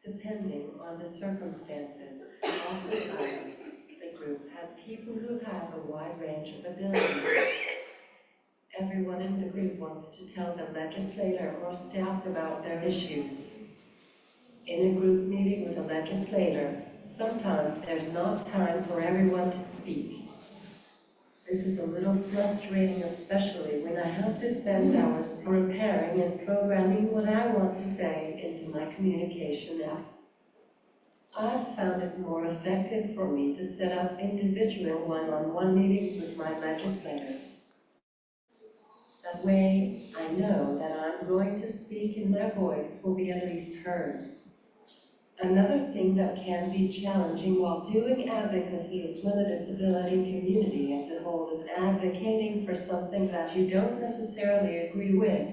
Speaker 2: Depending on the circumstances, oftentimes the group has people who have a wide range of abilities. Everyone in the group wants to tell the legislator or staff about their issues. In a group meeting with a legislator, sometimes there's not time for everyone to speak. This is a little frustrating, especially when I have to spend hours preparing and programming what I want to say into my communication app. I've found it more effective for me to set up individual one-on-one meetings with my legislators. That way, I know that I'm going to speak and my voice will be at least heard. Another thing that can be challenging while doing advocacy is when the disability community as a whole is advocating for something that you don't necessarily agree with.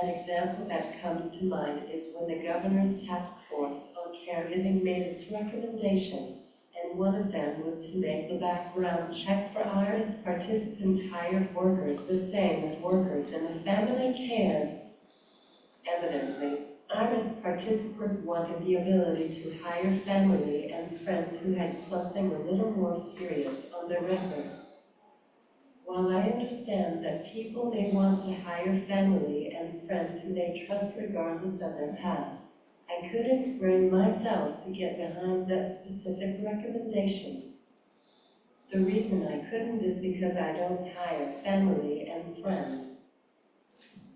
Speaker 2: An example that comes to mind is when the Governor's Task Force on Caregiving made its recommendations, and one of them was to make the background check for IRIS participant hired workers the same as workers in the family care. Evidently, IRIS participants wanted the ability to hire family and friends who had something a little more serious on their record. While I understand that people may want to hire family and friends who they trust regardless of their past, I couldn't bring myself to get behind that specific recommendation. The reason I couldn't is because I don't hire family and friends.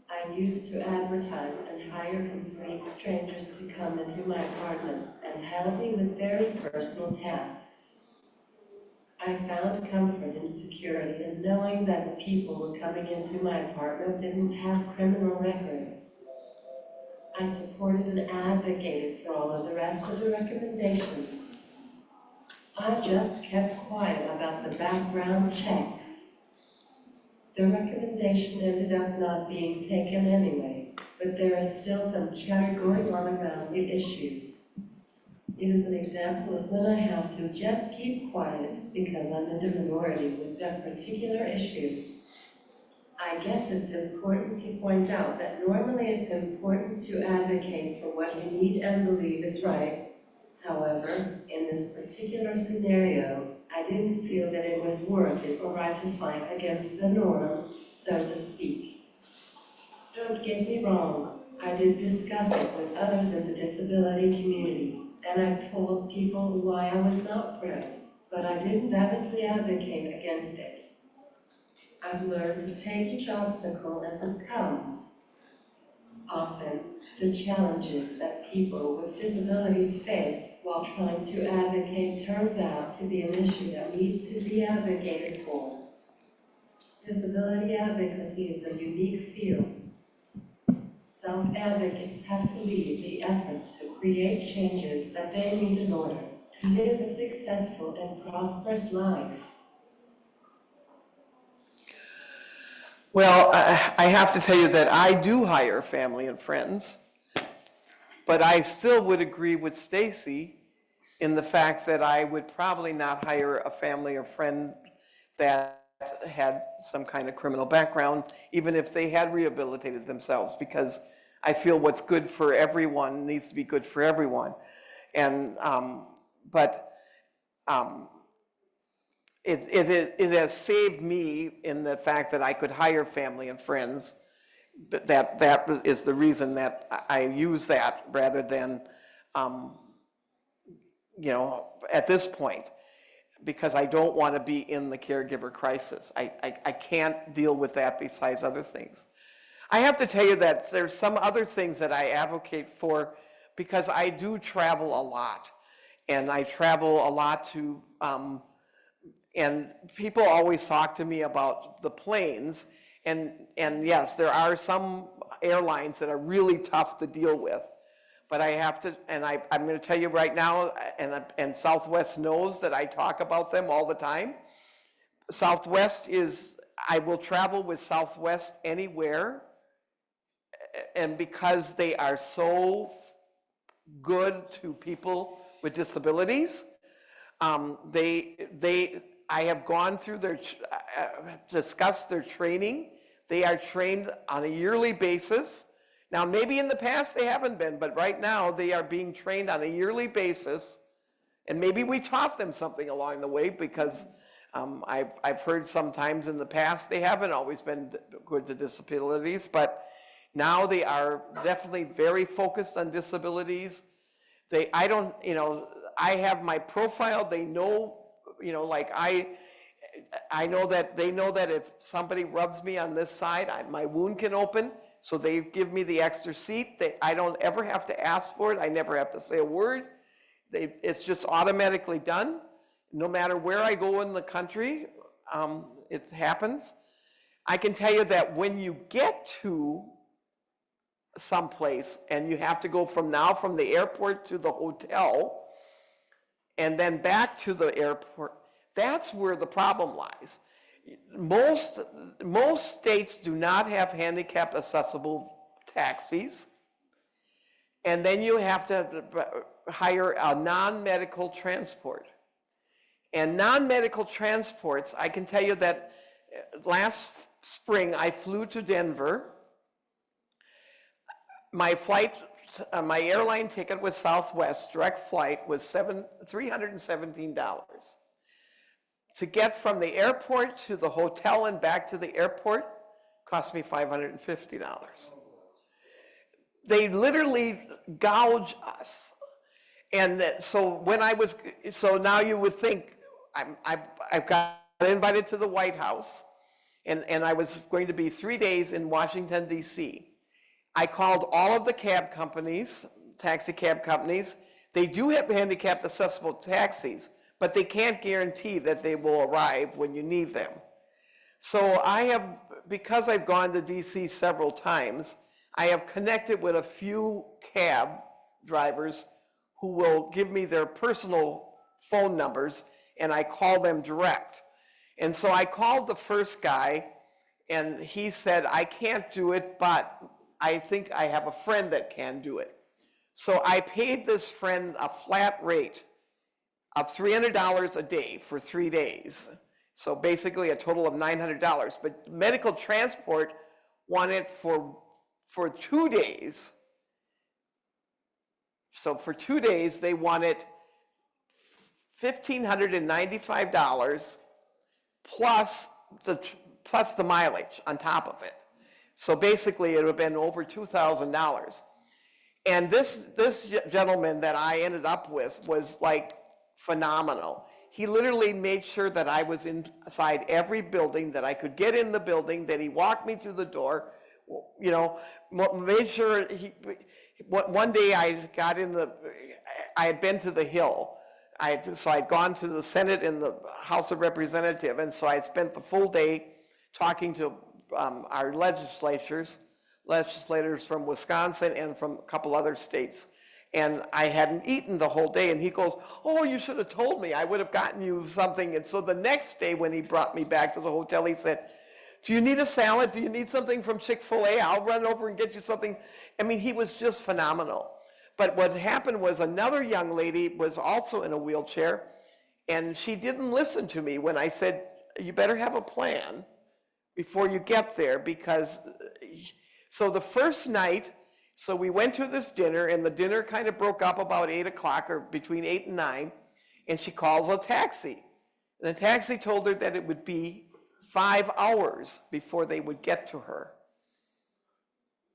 Speaker 2: I used to advertise and hire complete strangers to come into my apartment and help me with very personal tasks. I found comfort and security in knowing that the people who were coming into my apartment didn't have criminal records. I supported and advocated for all of the rest of the recommendations. I just kept quiet about the background checks. The recommendation ended up not being taken anyway, but there is still some chatter going on around the issue. It is an example of when I have to just keep quiet because I'm in the minority with that particular issue. I guess it's important to point out that normally it's important to advocate for what you need and believe is right. However, in this particular scenario, I didn't feel that it was worth it or right to fight against the norm, so to speak. Don't get me wrong, I did discuss it with others in the disability community, and I told people why I was not pro, but I didn't avidly advocate against it. I've learned to take each obstacle as it comes. Often, the challenges that people with disabilities face while trying to advocate turns out to be an issue that needs to be advocated for. Disability advocacy is a unique field. Self-advocates have to lead the efforts to create changes that they need in order to live a successful and prosperous life.
Speaker 3: Well, I have to tell you that I do hire family and friends, but I still would agree with Stacy in the fact that I would probably not hire a family or friend that had some kind of criminal background, even if they had rehabilitated themselves, because I feel what's good for everyone needs to be good for everyone. And, it has saved me in the fact that I could hire family and friends. But that is the reason that I use that rather than, at this point, because I don't want to be in the caregiver crisis. I can't deal with that besides other things. I have to tell you that there's some other things that I advocate for because I do travel a lot. And I travel a lot to, and people always talk to me about the planes. And yes, there are some airlines that are really tough to deal with. But I have to, and I'm going to tell you right now, and Southwest knows that I talk about them all the time. Southwest is, I will travel with Southwest anywhere, and because they are so good to people with disabilities, I have gone through their, discussed their training. They are trained on a yearly basis. Now, maybe in the past they haven't been, but right now they are being trained on a yearly basis. And maybe we taught them something along the way because I've heard sometimes in the past they haven't always been good to disabilities, but now they are definitely very focused on disabilities. I have my profile, they know, like I know that they know that if somebody rubs me on this side, my wound can open. So they give me the extra seat. I don't ever have to ask for it. I never have to say a word. It's just automatically done. No matter where I go in the country, it happens. I can tell you that when you get to someplace and you have to go from the airport to the hotel and then back to the airport, that's where the problem lies. Most states do not have handicap accessible taxis, and then you have to hire a non-medical transport. And non-medical transports, I can tell you that last spring I flew to Denver. My airline ticket with Southwest, direct flight, was $317. To get from the airport to the hotel and back to the airport cost me $550. They literally gouge us. And so now you would think, I've got invited to the White House, and I was going to be 3 days in Washington, D.C. I called all of the cab companies, taxi cab companies. They do have handicapped accessible taxis, but they can't guarantee that they will arrive when you need them. So because I've gone to DC several times, I have connected with a few cab drivers who will give me their personal phone numbers, and I call them direct. And so I called the first guy, and he said, I can't do it, but I think I have a friend that can do it. So I paid this friend a flat rate of $300 a day for 3 days. So basically a total of $900. But medical transport wanted for 2 days. So for 2 days, they wanted $1,595 plus the mileage on top of it. So basically, it would have been over $2,000. And this gentleman that I ended up with was like phenomenal. He literally made sure that I was inside every building, that I could get in the building, that he walked me through the door, you know, made sure one day I had been to the Hill. So I'd gone to the Senate and the House of Representatives, and so I spent the full day talking to our legislators from Wisconsin and from a couple other states. And I hadn't eaten the whole day, and he goes, "Oh, you should have told me. I would have gotten you something." And so the next day when he brought me back to the hotel, he said, "Do you need a salad? Do you need something from Chick-fil-A? I'll run over and get you something." I mean, he was just phenomenal. But what happened was another young lady was also in a wheelchair, and she didn't listen to me when I said, "You better have a plan before you get there," because, so the first night, so we went to this dinner, and the dinner kind of broke up about 8 o'clock, or between 8 and 9, and she calls a taxi. And the taxi told her that it would be 5 hours before they would get to her.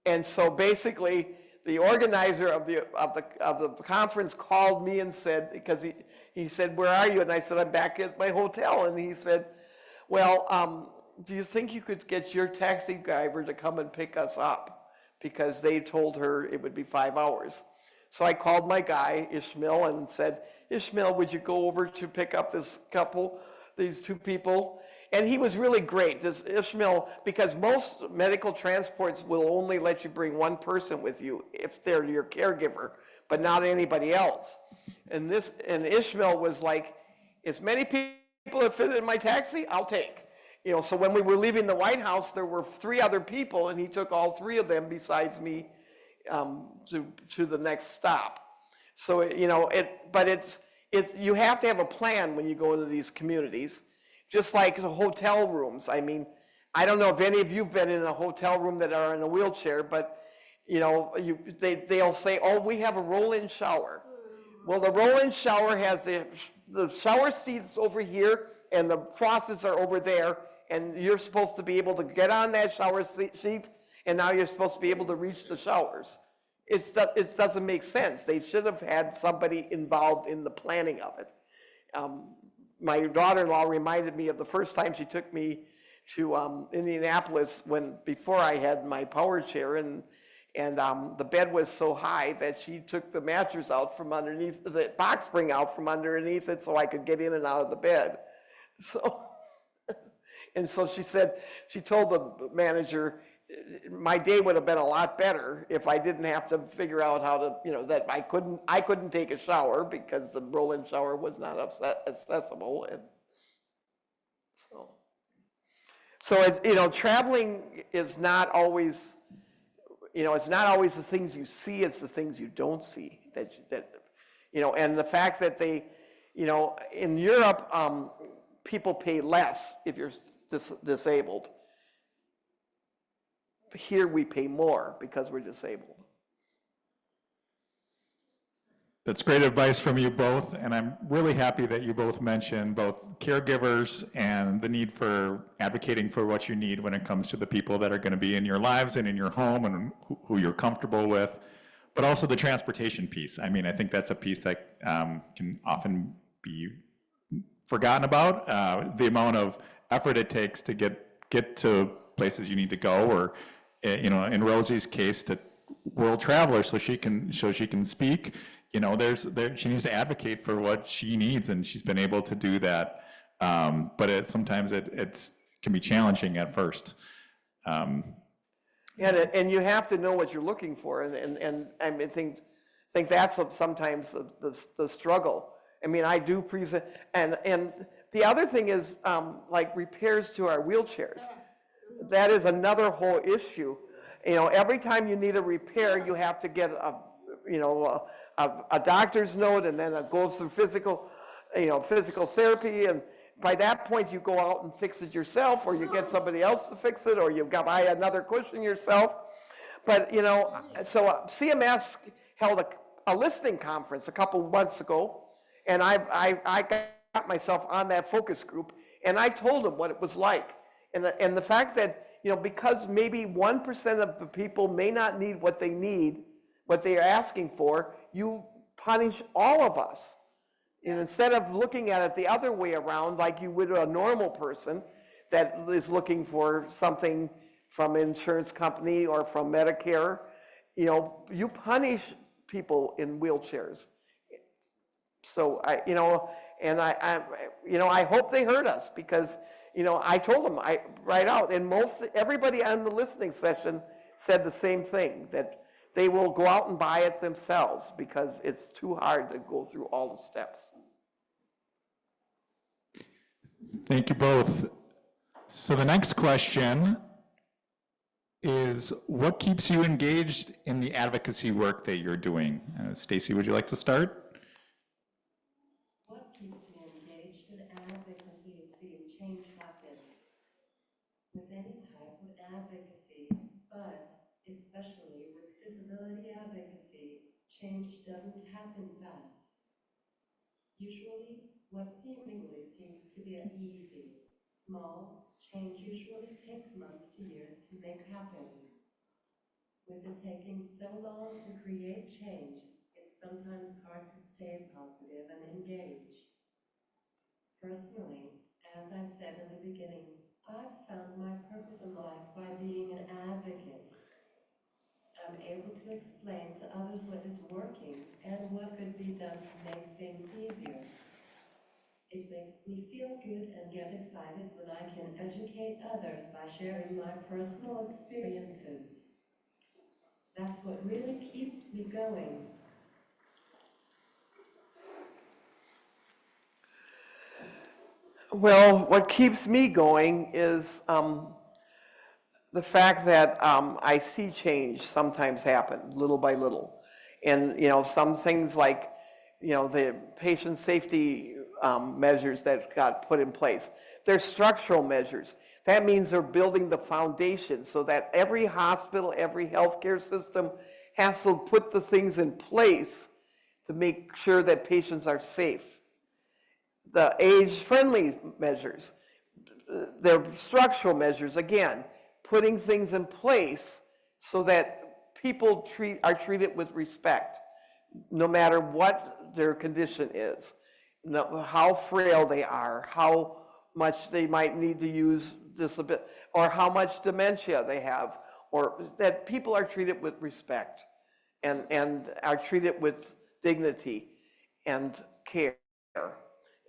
Speaker 3: And so basically, the organizer of the conference called me and said, because he said, "Where are you?" And I said, "I'm back at my hotel." And he said, "Well, do you think you could get your taxi driver to come and pick us up?" Because they told her it would be 5 hours. So I called my guy, Ishmael, and said, "Ishmael, would you go over to pick up this couple, these two people?" And he was really great, this Ishmael, because most medical transports will only let you bring one person with you if they're your caregiver, but not anybody else. And Ishmael was like, "As many people that fit in my taxi, I'll take." You know, so when we were leaving the White House, there were 3 other people, and he took all 3 of them besides me to the next stop. So, you know, you have to have a plan when you go into these communities, just like the hotel rooms. I mean, I don't know if any of you have been in a hotel room that are in a wheelchair, but, you know, they'll say, "Oh, we have a roll-in shower." Well, the roll-in shower has the shower seats over here, and the faucets are over there, and you're supposed to be able to get on that shower seat, and now you're supposed to be able to reach the showers. It doesn't make sense. They should have had somebody involved in the planning of it. My daughter-in-law reminded me of the first time she took me to Indianapolis before I had my power chair, and the bed was so high that she took the mattress out from underneath, the box spring out from underneath it, so I could get in and out of the bed. So, and so she told the manager, "My day would have been a lot better if I didn't have to figure out how to, you know, that I couldn't take a shower because the roll-in shower was not accessible." And so it's, you know, traveling is not always, you know, it's not always the things you see, it's the things you don't see that you know, and the fact that they, you know, in Europe, people pay less if you're disabled. Here we pay more because we're disabled.
Speaker 1: That's great advice from you both, and I'm really happy that you both mentioned both caregivers and the need for advocating for what you need when it comes to the people that are going to be in your lives and in your home and who you're comfortable with, but also the transportation piece. I mean, I think that's a piece that can often be forgotten about, the amount of effort it takes to get to places you need to go, or, you know, in Rosie's case, to World Traveler so she can speak. You know, she needs to advocate for what she needs, and she's been able to do that. But sometimes it can be challenging at first.
Speaker 3: And you have to know what you're looking for, and I think that's sometimes the struggle. I mean, I do present, and the other thing is like repairs to our wheelchairs. That is another whole issue. You know, every time you need a repair, you have to get a doctor's note, and then it goes through physical therapy, and by that point you go out and fix it yourself, or you get somebody else to fix it, or you buy another cushion yourself. But, you know, so CMS held a listening conference a couple months ago, And I got myself on that focus group, and I told them what it was like. And the fact that, because maybe 1% of the people may not need what they need, what they are asking for, you punish all of us. And instead of looking at it the other way around, like you would a normal person that is looking for something from an insurance company or from Medicare, you punish people in wheelchairs. So I hope they heard us, because, I told them right out, and everybody on the listening session said the same thing, that they will go out and buy it themselves because it's too hard to go through all the steps.
Speaker 1: Thank you both. So the next question is, what keeps you engaged in the advocacy work that you're doing? Stacy, would you like to start?
Speaker 2: What keeps me engaged in advocacy is seeing change happen with any type of advocacy, but especially with disability advocacy, change doesn't happen fast. Usually, what seemingly seems to be an easy, small change usually takes months to years to make happen. With it taking so long to create change, it's sometimes hard to stay positive and engaged. Personally, as I said in the beginning, I've found my purpose in life by being an advocate. I'm able to explain to others what is working and what could be done to make things easier. It makes me feel good and get excited when I can educate others by sharing my personal experiences. That's what really keeps me going.
Speaker 3: Well, what keeps me going is the fact that I see change sometimes happen little by little. And, some things like, the patient safety measures that got put in place, they're structural measures. That means they're building the foundation so that every hospital, every healthcare system has to put the things in place to make sure that patients are safe. The age-friendly measures, they're structural measures, again, putting things in place so that people are treated with respect, no matter what their condition is, how frail they are, how much they might need to use disability, or how much dementia they have, or that people are treated with respect and are treated with dignity and care.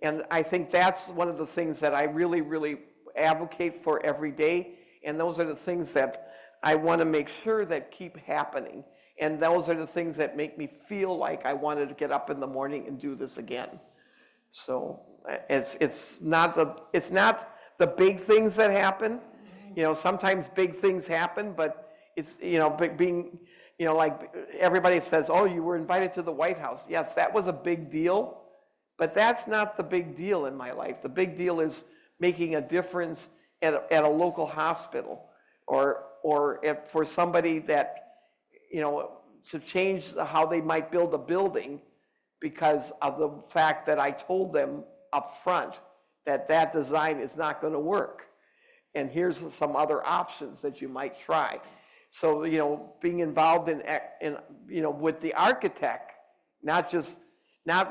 Speaker 3: And I think that's one of the things that I really, really advocate for every day. And those are the things that I want to make sure that keep happening. And those are the things that make me feel like I wanted to get up in the morning and do this again. So it's not the big things that happen. Sometimes big things happen, but it's, being, like everybody says, oh, you were invited to the White House. Yes, that was a big deal. But that's not the big deal in my life. The big deal is making a difference at a local hospital, or for somebody that, to change how they might build a building because of the fact that I told them up front that design is not going to work. And here's some other options that you might try. So, being involved in with the architect, not just the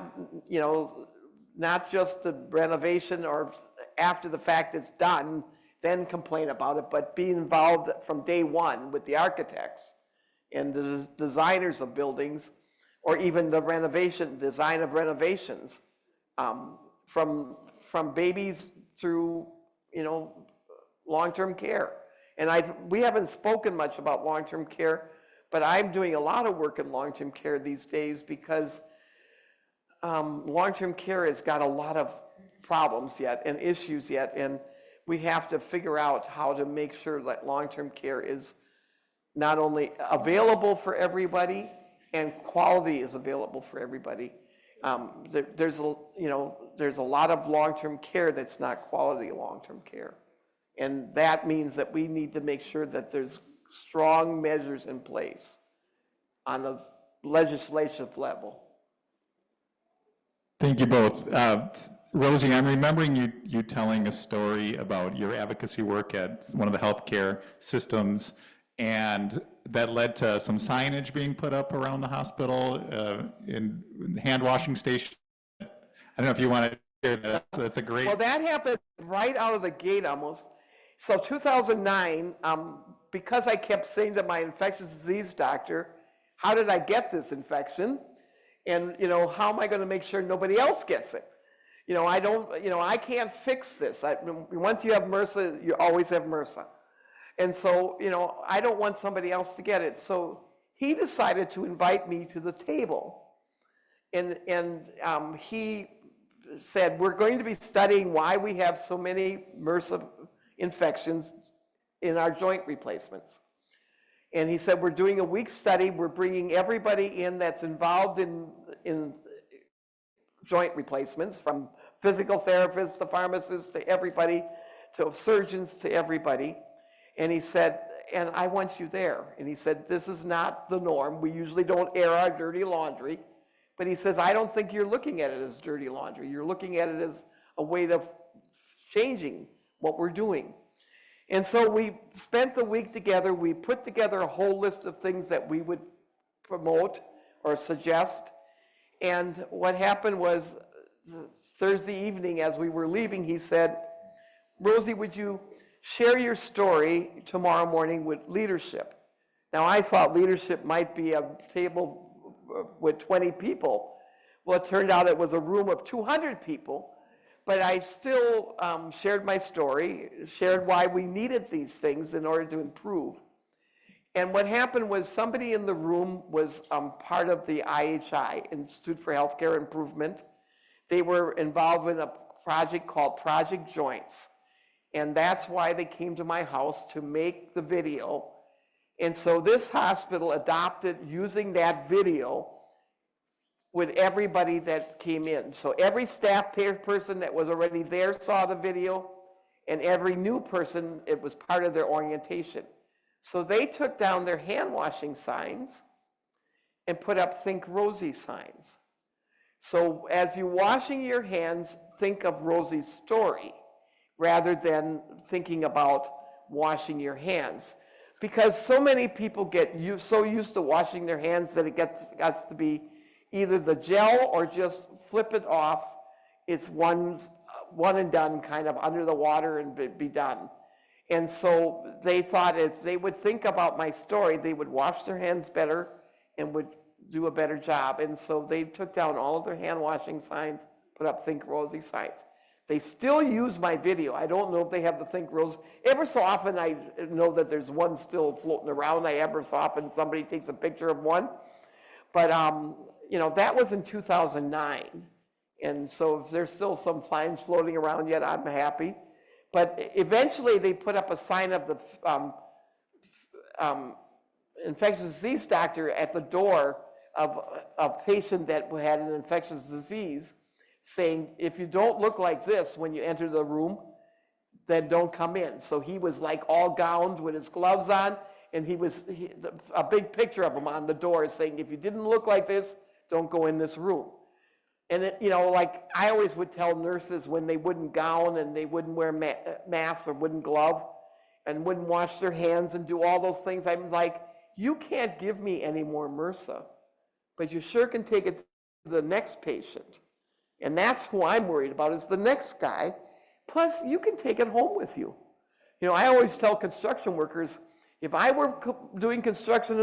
Speaker 3: renovation or after the fact it's done, then complain about it, but be involved from day one with the architects and the designers of buildings, or even the design of renovations, from babies through, long-term care. And we haven't spoken much about long-term care, but I'm doing a lot of work in long-term care these days because long-term care has got a lot of problems yet and issues yet, and we have to figure out how to make sure that long-term care is not only available for everybody and quality is available for everybody. There's a lot of long-term care that's not quality long-term care, and that means that we need to make sure that there's strong measures in place on the legislative level.
Speaker 1: Thank you both. Rosie, I'm remembering you telling a story about your advocacy work at one of the healthcare systems, and that led to some signage being put up around the hospital in hand washing station. I don't know if you want to share that. That's a great.
Speaker 3: Well, that happened right out of the gate almost. So 2009, because I kept saying to my infectious disease doctor, how did I get this infection? And, how am I going to make sure nobody else gets it? I can't fix this. Once you have MRSA, you always have MRSA. And so, I don't want somebody else to get it. So he decided to invite me to the table. And he said, we're going to be studying why we have so many MRSA infections in our joint replacements. And he said, we're doing a week study. We're bringing everybody in that's involved in joint replacements, from physical therapists to pharmacists to everybody, to surgeons to everybody. And he said, and I want you there. And he said, this is not the norm. We usually don't air our dirty laundry. But he says, I don't think you're looking at it as dirty laundry. You're looking at it as a way of changing what we're doing. And so we spent the week together. We put together a whole list of things that we would promote or suggest. And what happened was, Thursday evening as we were leaving, he said, Rosie, would you share your story tomorrow morning with leadership? Now, I thought leadership might be a table with 20 people. Well, it turned out it was a room of 200 people. But I still shared my story, shared why we needed these things in order to improve. And what happened was, somebody in the room was part of the IHI, Institute for Healthcare Improvement. They were involved in a project called Project Joints. And that's why they came to my house to make the video. And so this hospital adopted using that video with everybody that came in. So every staff person that was already there saw the video, and every new person, it was part of their orientation. So they took down their hand washing signs and put up Think Rosie signs. So as you're washing your hands, think of Rosie's story rather than thinking about washing your hands. Because so many people get so used to washing their hands that it gets to be either the gel or just flip it off. It's one and done, kind of under the water and be done. And so they thought if they would think about my story, they would wash their hands better and would do a better job. And so they took down all of their hand washing signs, put up Think Rosie signs. They still use my video. I don't know if they have the Think Rosie. Ever so often I know that there's one still floating around. Ever so often somebody takes a picture of one. But that was in 2009. And so if there's still some fines floating around yet, I'm happy. But eventually they put up a sign of the infectious disease doctor at the door of a patient that had an infectious disease, saying, if you don't look like this when you enter the room, then don't come in. So he was like all gowned with his gloves on, and a big picture of him on the door saying, if you didn't look like this, don't go in this room. And like I always would tell nurses when they wouldn't gown and they wouldn't wear masks or wouldn't glove and wouldn't wash their hands and do all those things, I'm like, you can't give me any more MRSA, but you sure can take it to the next patient. And that's who I'm worried about, is the next guy. Plus, you can take it home with you. I always tell construction workers, if I were doing construction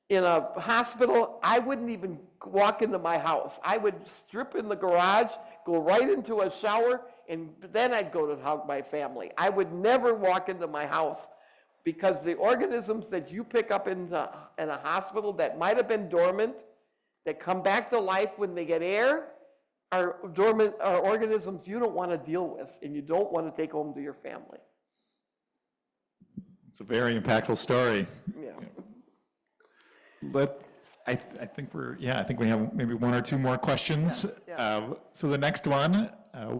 Speaker 3: in a hospital, I wouldn't even walk into my house. I would strip in the garage, go right into a shower, and then I'd go to hug my family. I would never walk into my house, because the organisms that you pick up in a hospital that might have been dormant, that come back to life when they get air, are dormant, are organisms you don't want to deal with and you don't want to take home to your family.
Speaker 1: It's a very impactful story.
Speaker 3: Yeah.
Speaker 1: But I think I think we have maybe one or two more questions.
Speaker 3: Yeah.
Speaker 1: So the next one,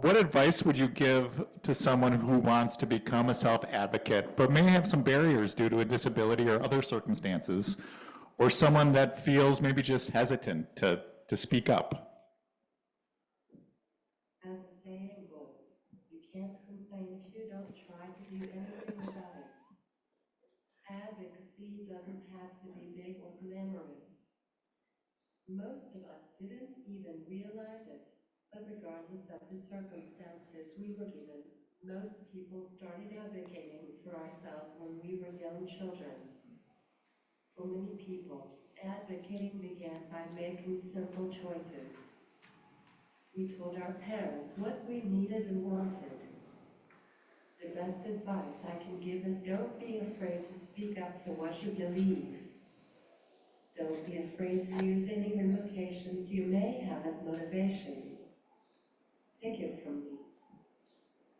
Speaker 1: what advice would you give to someone who wants to become a self-advocate, but may have some barriers due to a disability or other circumstances, or someone that feels maybe just hesitant to to speak up.
Speaker 2: As the saying goes, you can't complain if you don't try to do anything about it. Advocacy doesn't have to be big or glamorous. Most of us didn't even realize it, but regardless of the circumstances we were given, most people started advocating for ourselves when we were young children. For many people, advocating began by making simple choices. We told our parents what we needed and wanted. The best advice I can give is don't be afraid to speak up for what you believe. Don't be afraid to use any limitations you may have as motivation. Take it from me.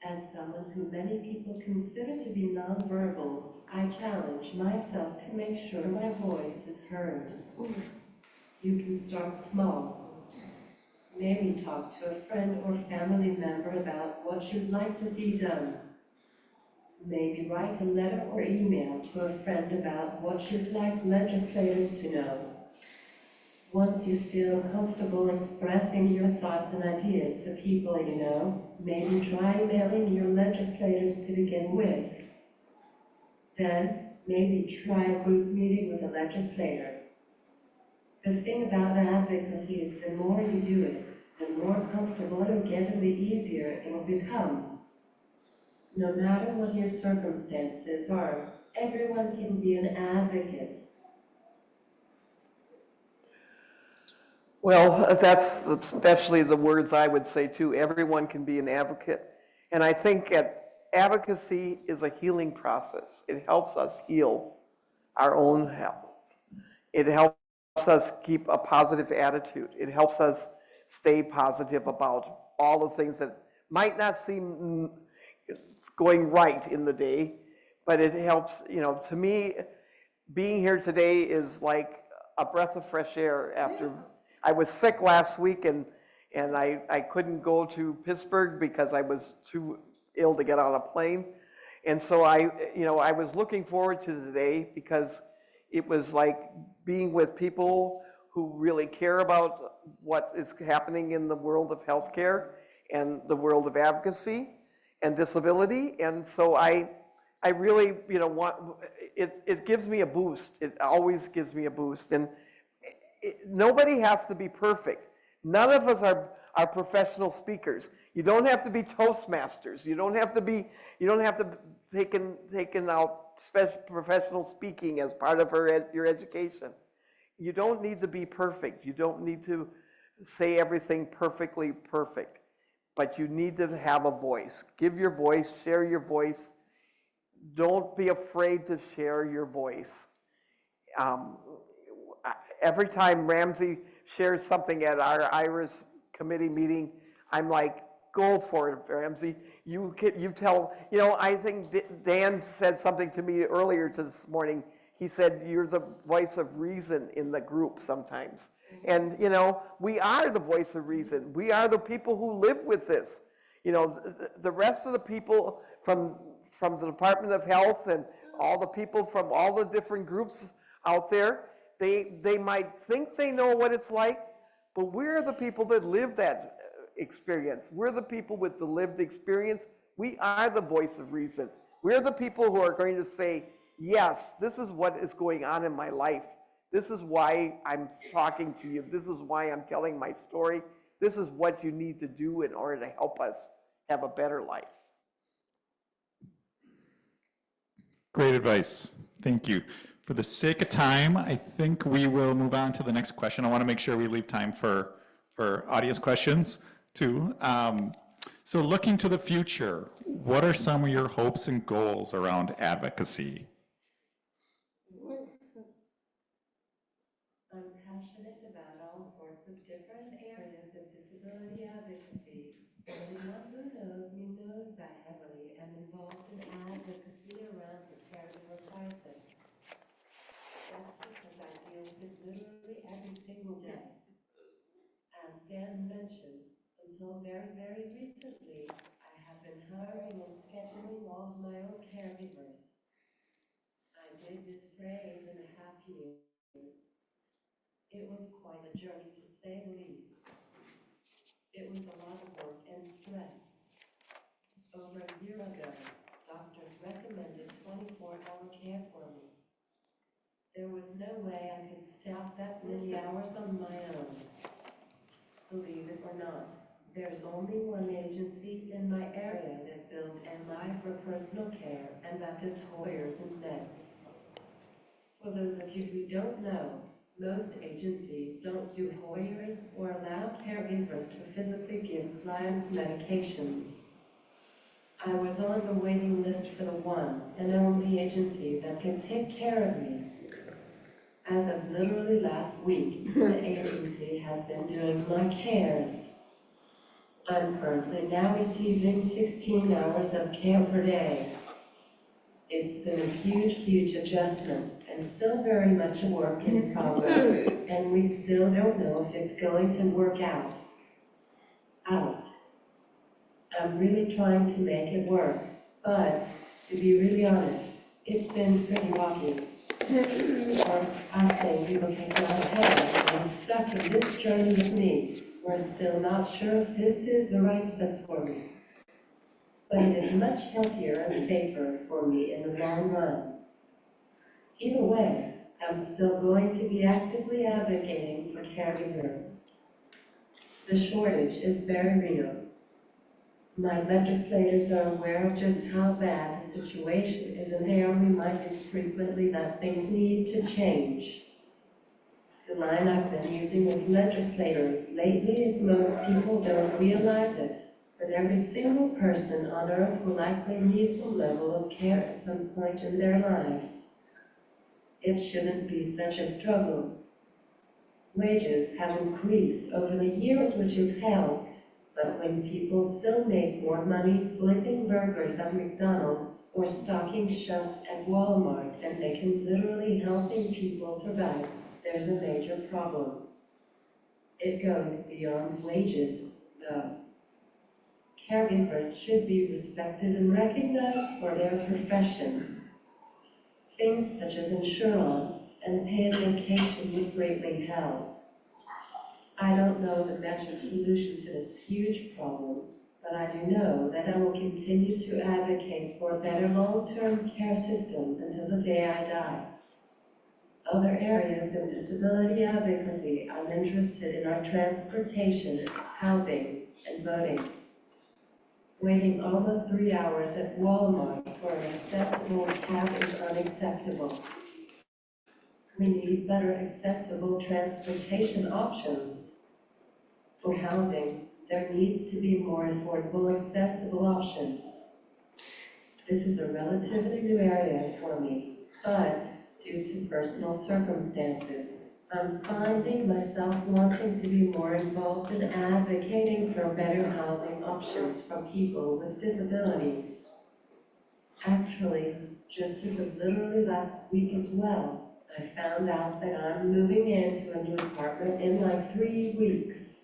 Speaker 2: As someone who many people consider to be nonverbal, I challenge myself to make sure my voice is heard. You can start small. Maybe talk to a friend or family member about what you'd like to see done. Maybe write a letter or email to a friend about what you'd like legislators to know. Once you feel comfortable expressing your thoughts and ideas to people you know, maybe try mailing your legislators to begin with. Then, maybe try a group meeting with a legislator. The thing about advocacy is the more you do it, the more comfortable and get and the easier it will become. No matter what your circumstances are, everyone can be an advocate.
Speaker 3: Well, that's especially the words I would say too. Everyone can be an advocate. And I think advocacy is a healing process. It helps us heal our own health. It helps us keep a positive attitude. It helps us stay positive about all the things that might not seem going right in the day, but it helps, to me, being here today is like a breath of fresh air after I was sick last week and I couldn't go to Pittsburgh because I was too ill to get on a plane. And so I was looking forward to today because it was like being with people who really care about what is happening in the world of healthcare and the world of advocacy and disability. And so I really, want, it gives me a boost. It always gives me a boost. And nobody has to be perfect. None of us are professional speakers. You don't have to be Toastmasters. You don't have to taken out professional speaking as part of your education. You don't need to be perfect. You don't need to say everything perfectly perfect, but you need to have a voice. Give your voice, share your voice. Don't be afraid to share your voice. Every time Ramsey shares something at our IRIS committee meeting, I'm like, go for it, Ramsey. You tell, I think Dan said something to me earlier this morning. He said, you're the voice of reason in the group sometimes. And, we are the voice of reason. We are the people who live with this. The rest of the people from the Department of Health and all the people from all the different groups out there, they might think they know what it's like, but we're the people that live that experience. We're the people with the lived experience. We are the voice of reason. We're the people who are going to say, yes, this is what is going on in my life. This is why I'm talking to you. This is why I'm telling my story. This is what you need to do in order to help us have a better life.
Speaker 1: Great advice. Thank you. For the sake of time, I think we will move on to the next question. I want to make sure we leave time for audience questions too. So looking to the future, what are some of your hopes and goals around advocacy?
Speaker 2: I'm passionate about all sorts of different areas of disability advocacy. Anyone who knows me knows I heavily am involved in advocacy around the caregiver crisis. That's because I deal with it literally every single day. As Dan mentioned, until very, very recently, I have been hiring and scheduling all of my own caregivers. I did this for 8.5 years. It was quite a journey to say the least. It was a lot of work and stress. Over a year ago, doctors recommended 24-hour care for me. There was no way I could staff that many hours on my own. Believe it or not, there's only one agency in my area that bills MI for personal care, and that is Hoyers and Meds. For those of you who don't know, most agencies don't do Hoyers or allow caregivers to physically give clients medications. I was on the waiting list for the one and only agency that can take care of me. As of literally last week, the agency has been doing my cares. I'm currently now receiving 16 hours of care per day. It's been a huge adjustment and still very much a work in progress, and we still don't know if it's going to work out. I'm really trying to make it work, but to be really honest, it's been pretty rocky. Or I say you because my head is stuck in this journey with me. We're still not sure if this is the right fit for me. But it is much healthier and safer for me in the long run. Either way, I'm still going to be actively advocating for caregivers. The shortage is very real. My legislators are aware of just how bad the situation is, and they are reminded frequently that things need to change. The line I've been using with legislators lately is most people don't realize it, but every single person on earth will likely need some level of care at some point in their lives. It shouldn't be such a struggle. Wages have increased over the years, which has helped. But when people still make more money flipping burgers at McDonald's or stocking shelves at Walmart and they can literally helping people survive, there's a major problem. It goes beyond wages, though. Caregivers should be respected and recognized for their profession. Things such as insurance and paid vacation would greatly help. I don't know the magic solution to this huge problem, but I do know that I will continue to advocate for a better long-term care system until the day I die. Other areas of disability advocacy I'm interested in are transportation, housing, and voting. Waiting almost 3 hours at Walmart for an accessible cab is unacceptable. We need better accessible transportation options. For housing, there needs to be more affordable, accessible options. This is a relatively new area for me, but due to personal circumstances, I'm finding myself wanting to be more involved in advocating for better housing options for people with disabilities. Actually, just as of literally last week as well, I found out that I'm moving into a new apartment in like 3 weeks.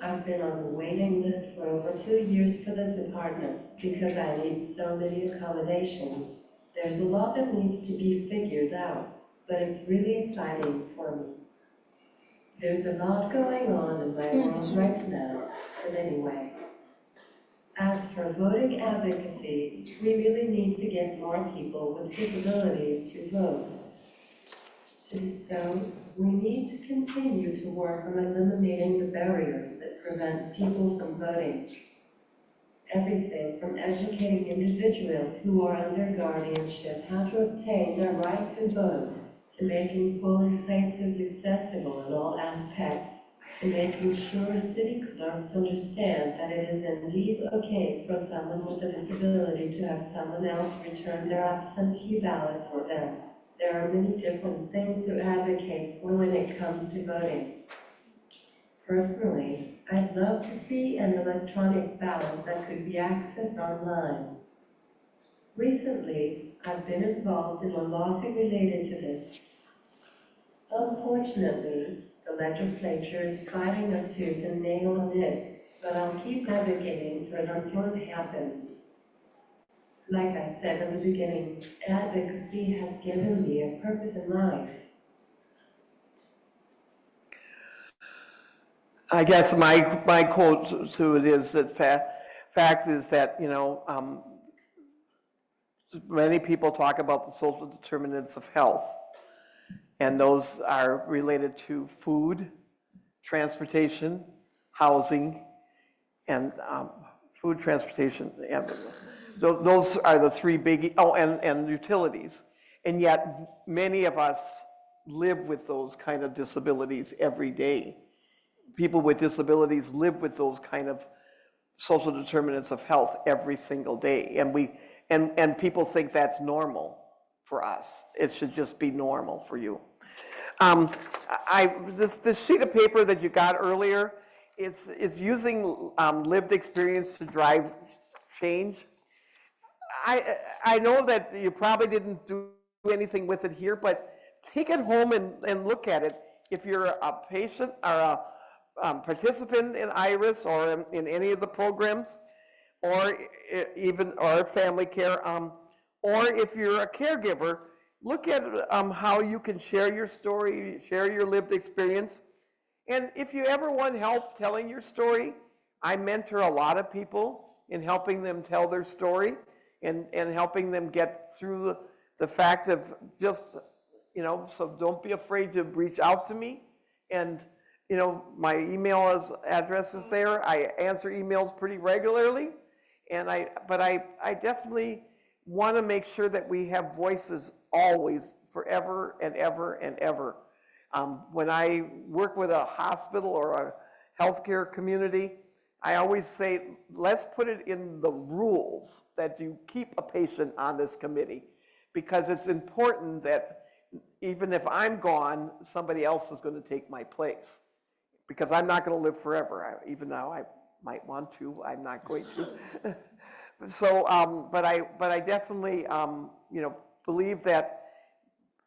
Speaker 2: I've been on the waiting list for over 2 years for this apartment because I need so many accommodations. There's a lot that needs to be figured out, but it's really exciting for me. There's a lot going on in my world right now, but anyway. As for voting advocacy, we really need to get more people with disabilities to vote. To do so, we need to continue to work on eliminating the barriers that prevent people from voting. Everything from educating individuals who are under guardianship how to obtain their right to vote, to making polling places accessible in all aspects, to making sure city clerks understand that it is indeed okay for someone with a disability to have someone else return their absentee ballot for them. There are many different things to advocate for when it comes to voting. Personally, I'd love to see an electronic ballot that could be accessed online. Recently, I've been involved in a lawsuit related to this. Unfortunately, the legislature is fighting us tooth and nail on it, but I'll keep advocating for it until it happens. Like I said in the beginning, advocacy has given me a purpose in life.
Speaker 3: I guess my quote to it is that fact is that, many people talk about the social determinants of health, and those are related to food, transportation, housing, and food, transportation, and those are the three big, and utilities. And yet, many of us live with those kind of disabilities every day. People with disabilities live with those kind of social determinants of health every single day. And people think that's normal for us. It should just be normal for you. This sheet of paper that you got earlier is using lived experience to drive change. I know that you probably didn't do anything with it here, but take it home and look at it. If you're a patient or a participant in IRIS or in any of the programs, or family care, or if you're a caregiver, look at how you can share your story, share your lived experience. And if you ever want help telling your story, I mentor a lot of people in helping them tell their story and helping them get through the fact of just, so don't be afraid to reach out to me. And, my email address is there. I answer emails pretty regularly. But I definitely want to make sure that we have voices always, forever and ever and ever. When I work with a hospital or a healthcare community, I always say, let's put it in the rules that you keep a patient on this committee, because it's important that even if I'm gone, somebody else is going to take my place, because I'm not going to live forever. Even though I might want to, I'm not going to. So, but I definitely, believe that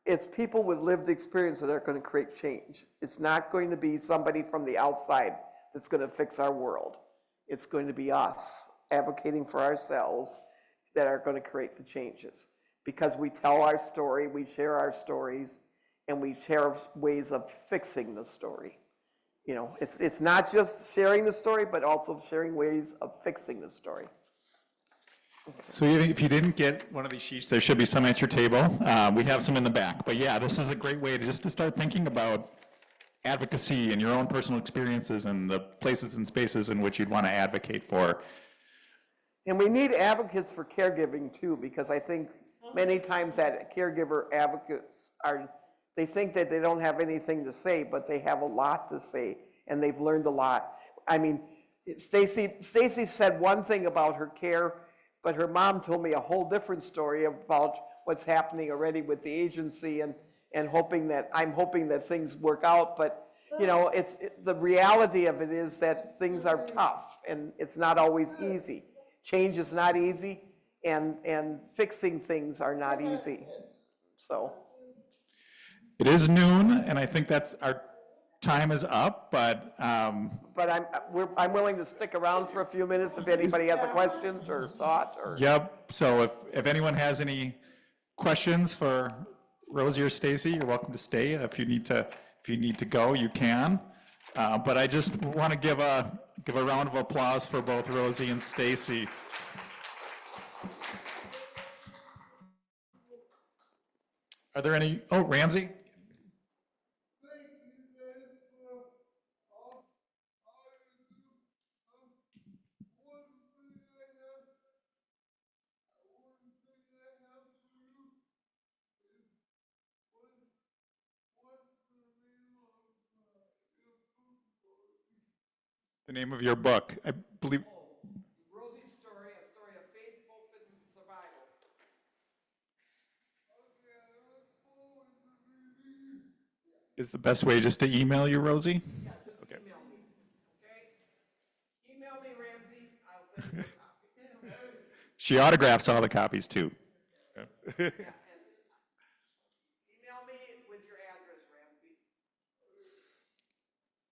Speaker 3: it's people with lived experience that are going to create change. It's not going to be somebody from the outside that's going to fix our world. It's going to be us advocating for ourselves that are going to create the changes, because we tell our story, we share our stories, and we share ways of fixing the story. It's not just sharing the story, but also sharing ways of fixing the story.
Speaker 1: So if you didn't get one of these sheets, there should be some at your table. We have some in the back. But yeah, this is a great way to start thinking about advocacy and your own personal experiences and the places and spaces in which you'd want to advocate for.
Speaker 3: And we need advocates for caregiving too, because I think many times that caregiver advocates they think that they don't have anything to say, but they have a lot to say, and they've learned a lot. I mean, Stacy said one thing about her care, but her mom told me a whole different story about what's happening already with the agency, and I'm hoping that things work out. But the reality of it is that things are tough, and it's not always easy. Change is not easy, and fixing things are not easy. So.
Speaker 1: It is noon, and I think that's our time is up, but
Speaker 3: But I'm willing to stick around for a few minutes if anybody has a question or thought or.
Speaker 1: yep. So if anyone has any questions for Rosie or Stacy, you're welcome to stay. If you need to go, you can. But I just want to give a round of applause for both Rosie and Stacy. Are there any? Oh, Ramsey. The name of your book, I believe.
Speaker 3: Rosie's story, a story of faith, hope, and survival.
Speaker 1: Is the best way just to email you, Rosie?
Speaker 3: Yeah, just
Speaker 1: Okay.
Speaker 3: email me, okay? Email me, Ramsey, I'll send you a copy.
Speaker 1: She autographs all the copies too.
Speaker 3: Yeah, and email me with your address, Ramsey.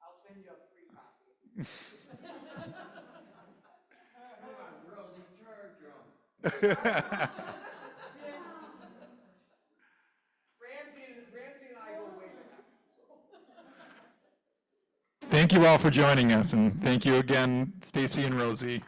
Speaker 3: I'll send you a free copy. Ramsey and I go way back.
Speaker 1: thank you all for joining us, and thank you again, Stacy and Rosie.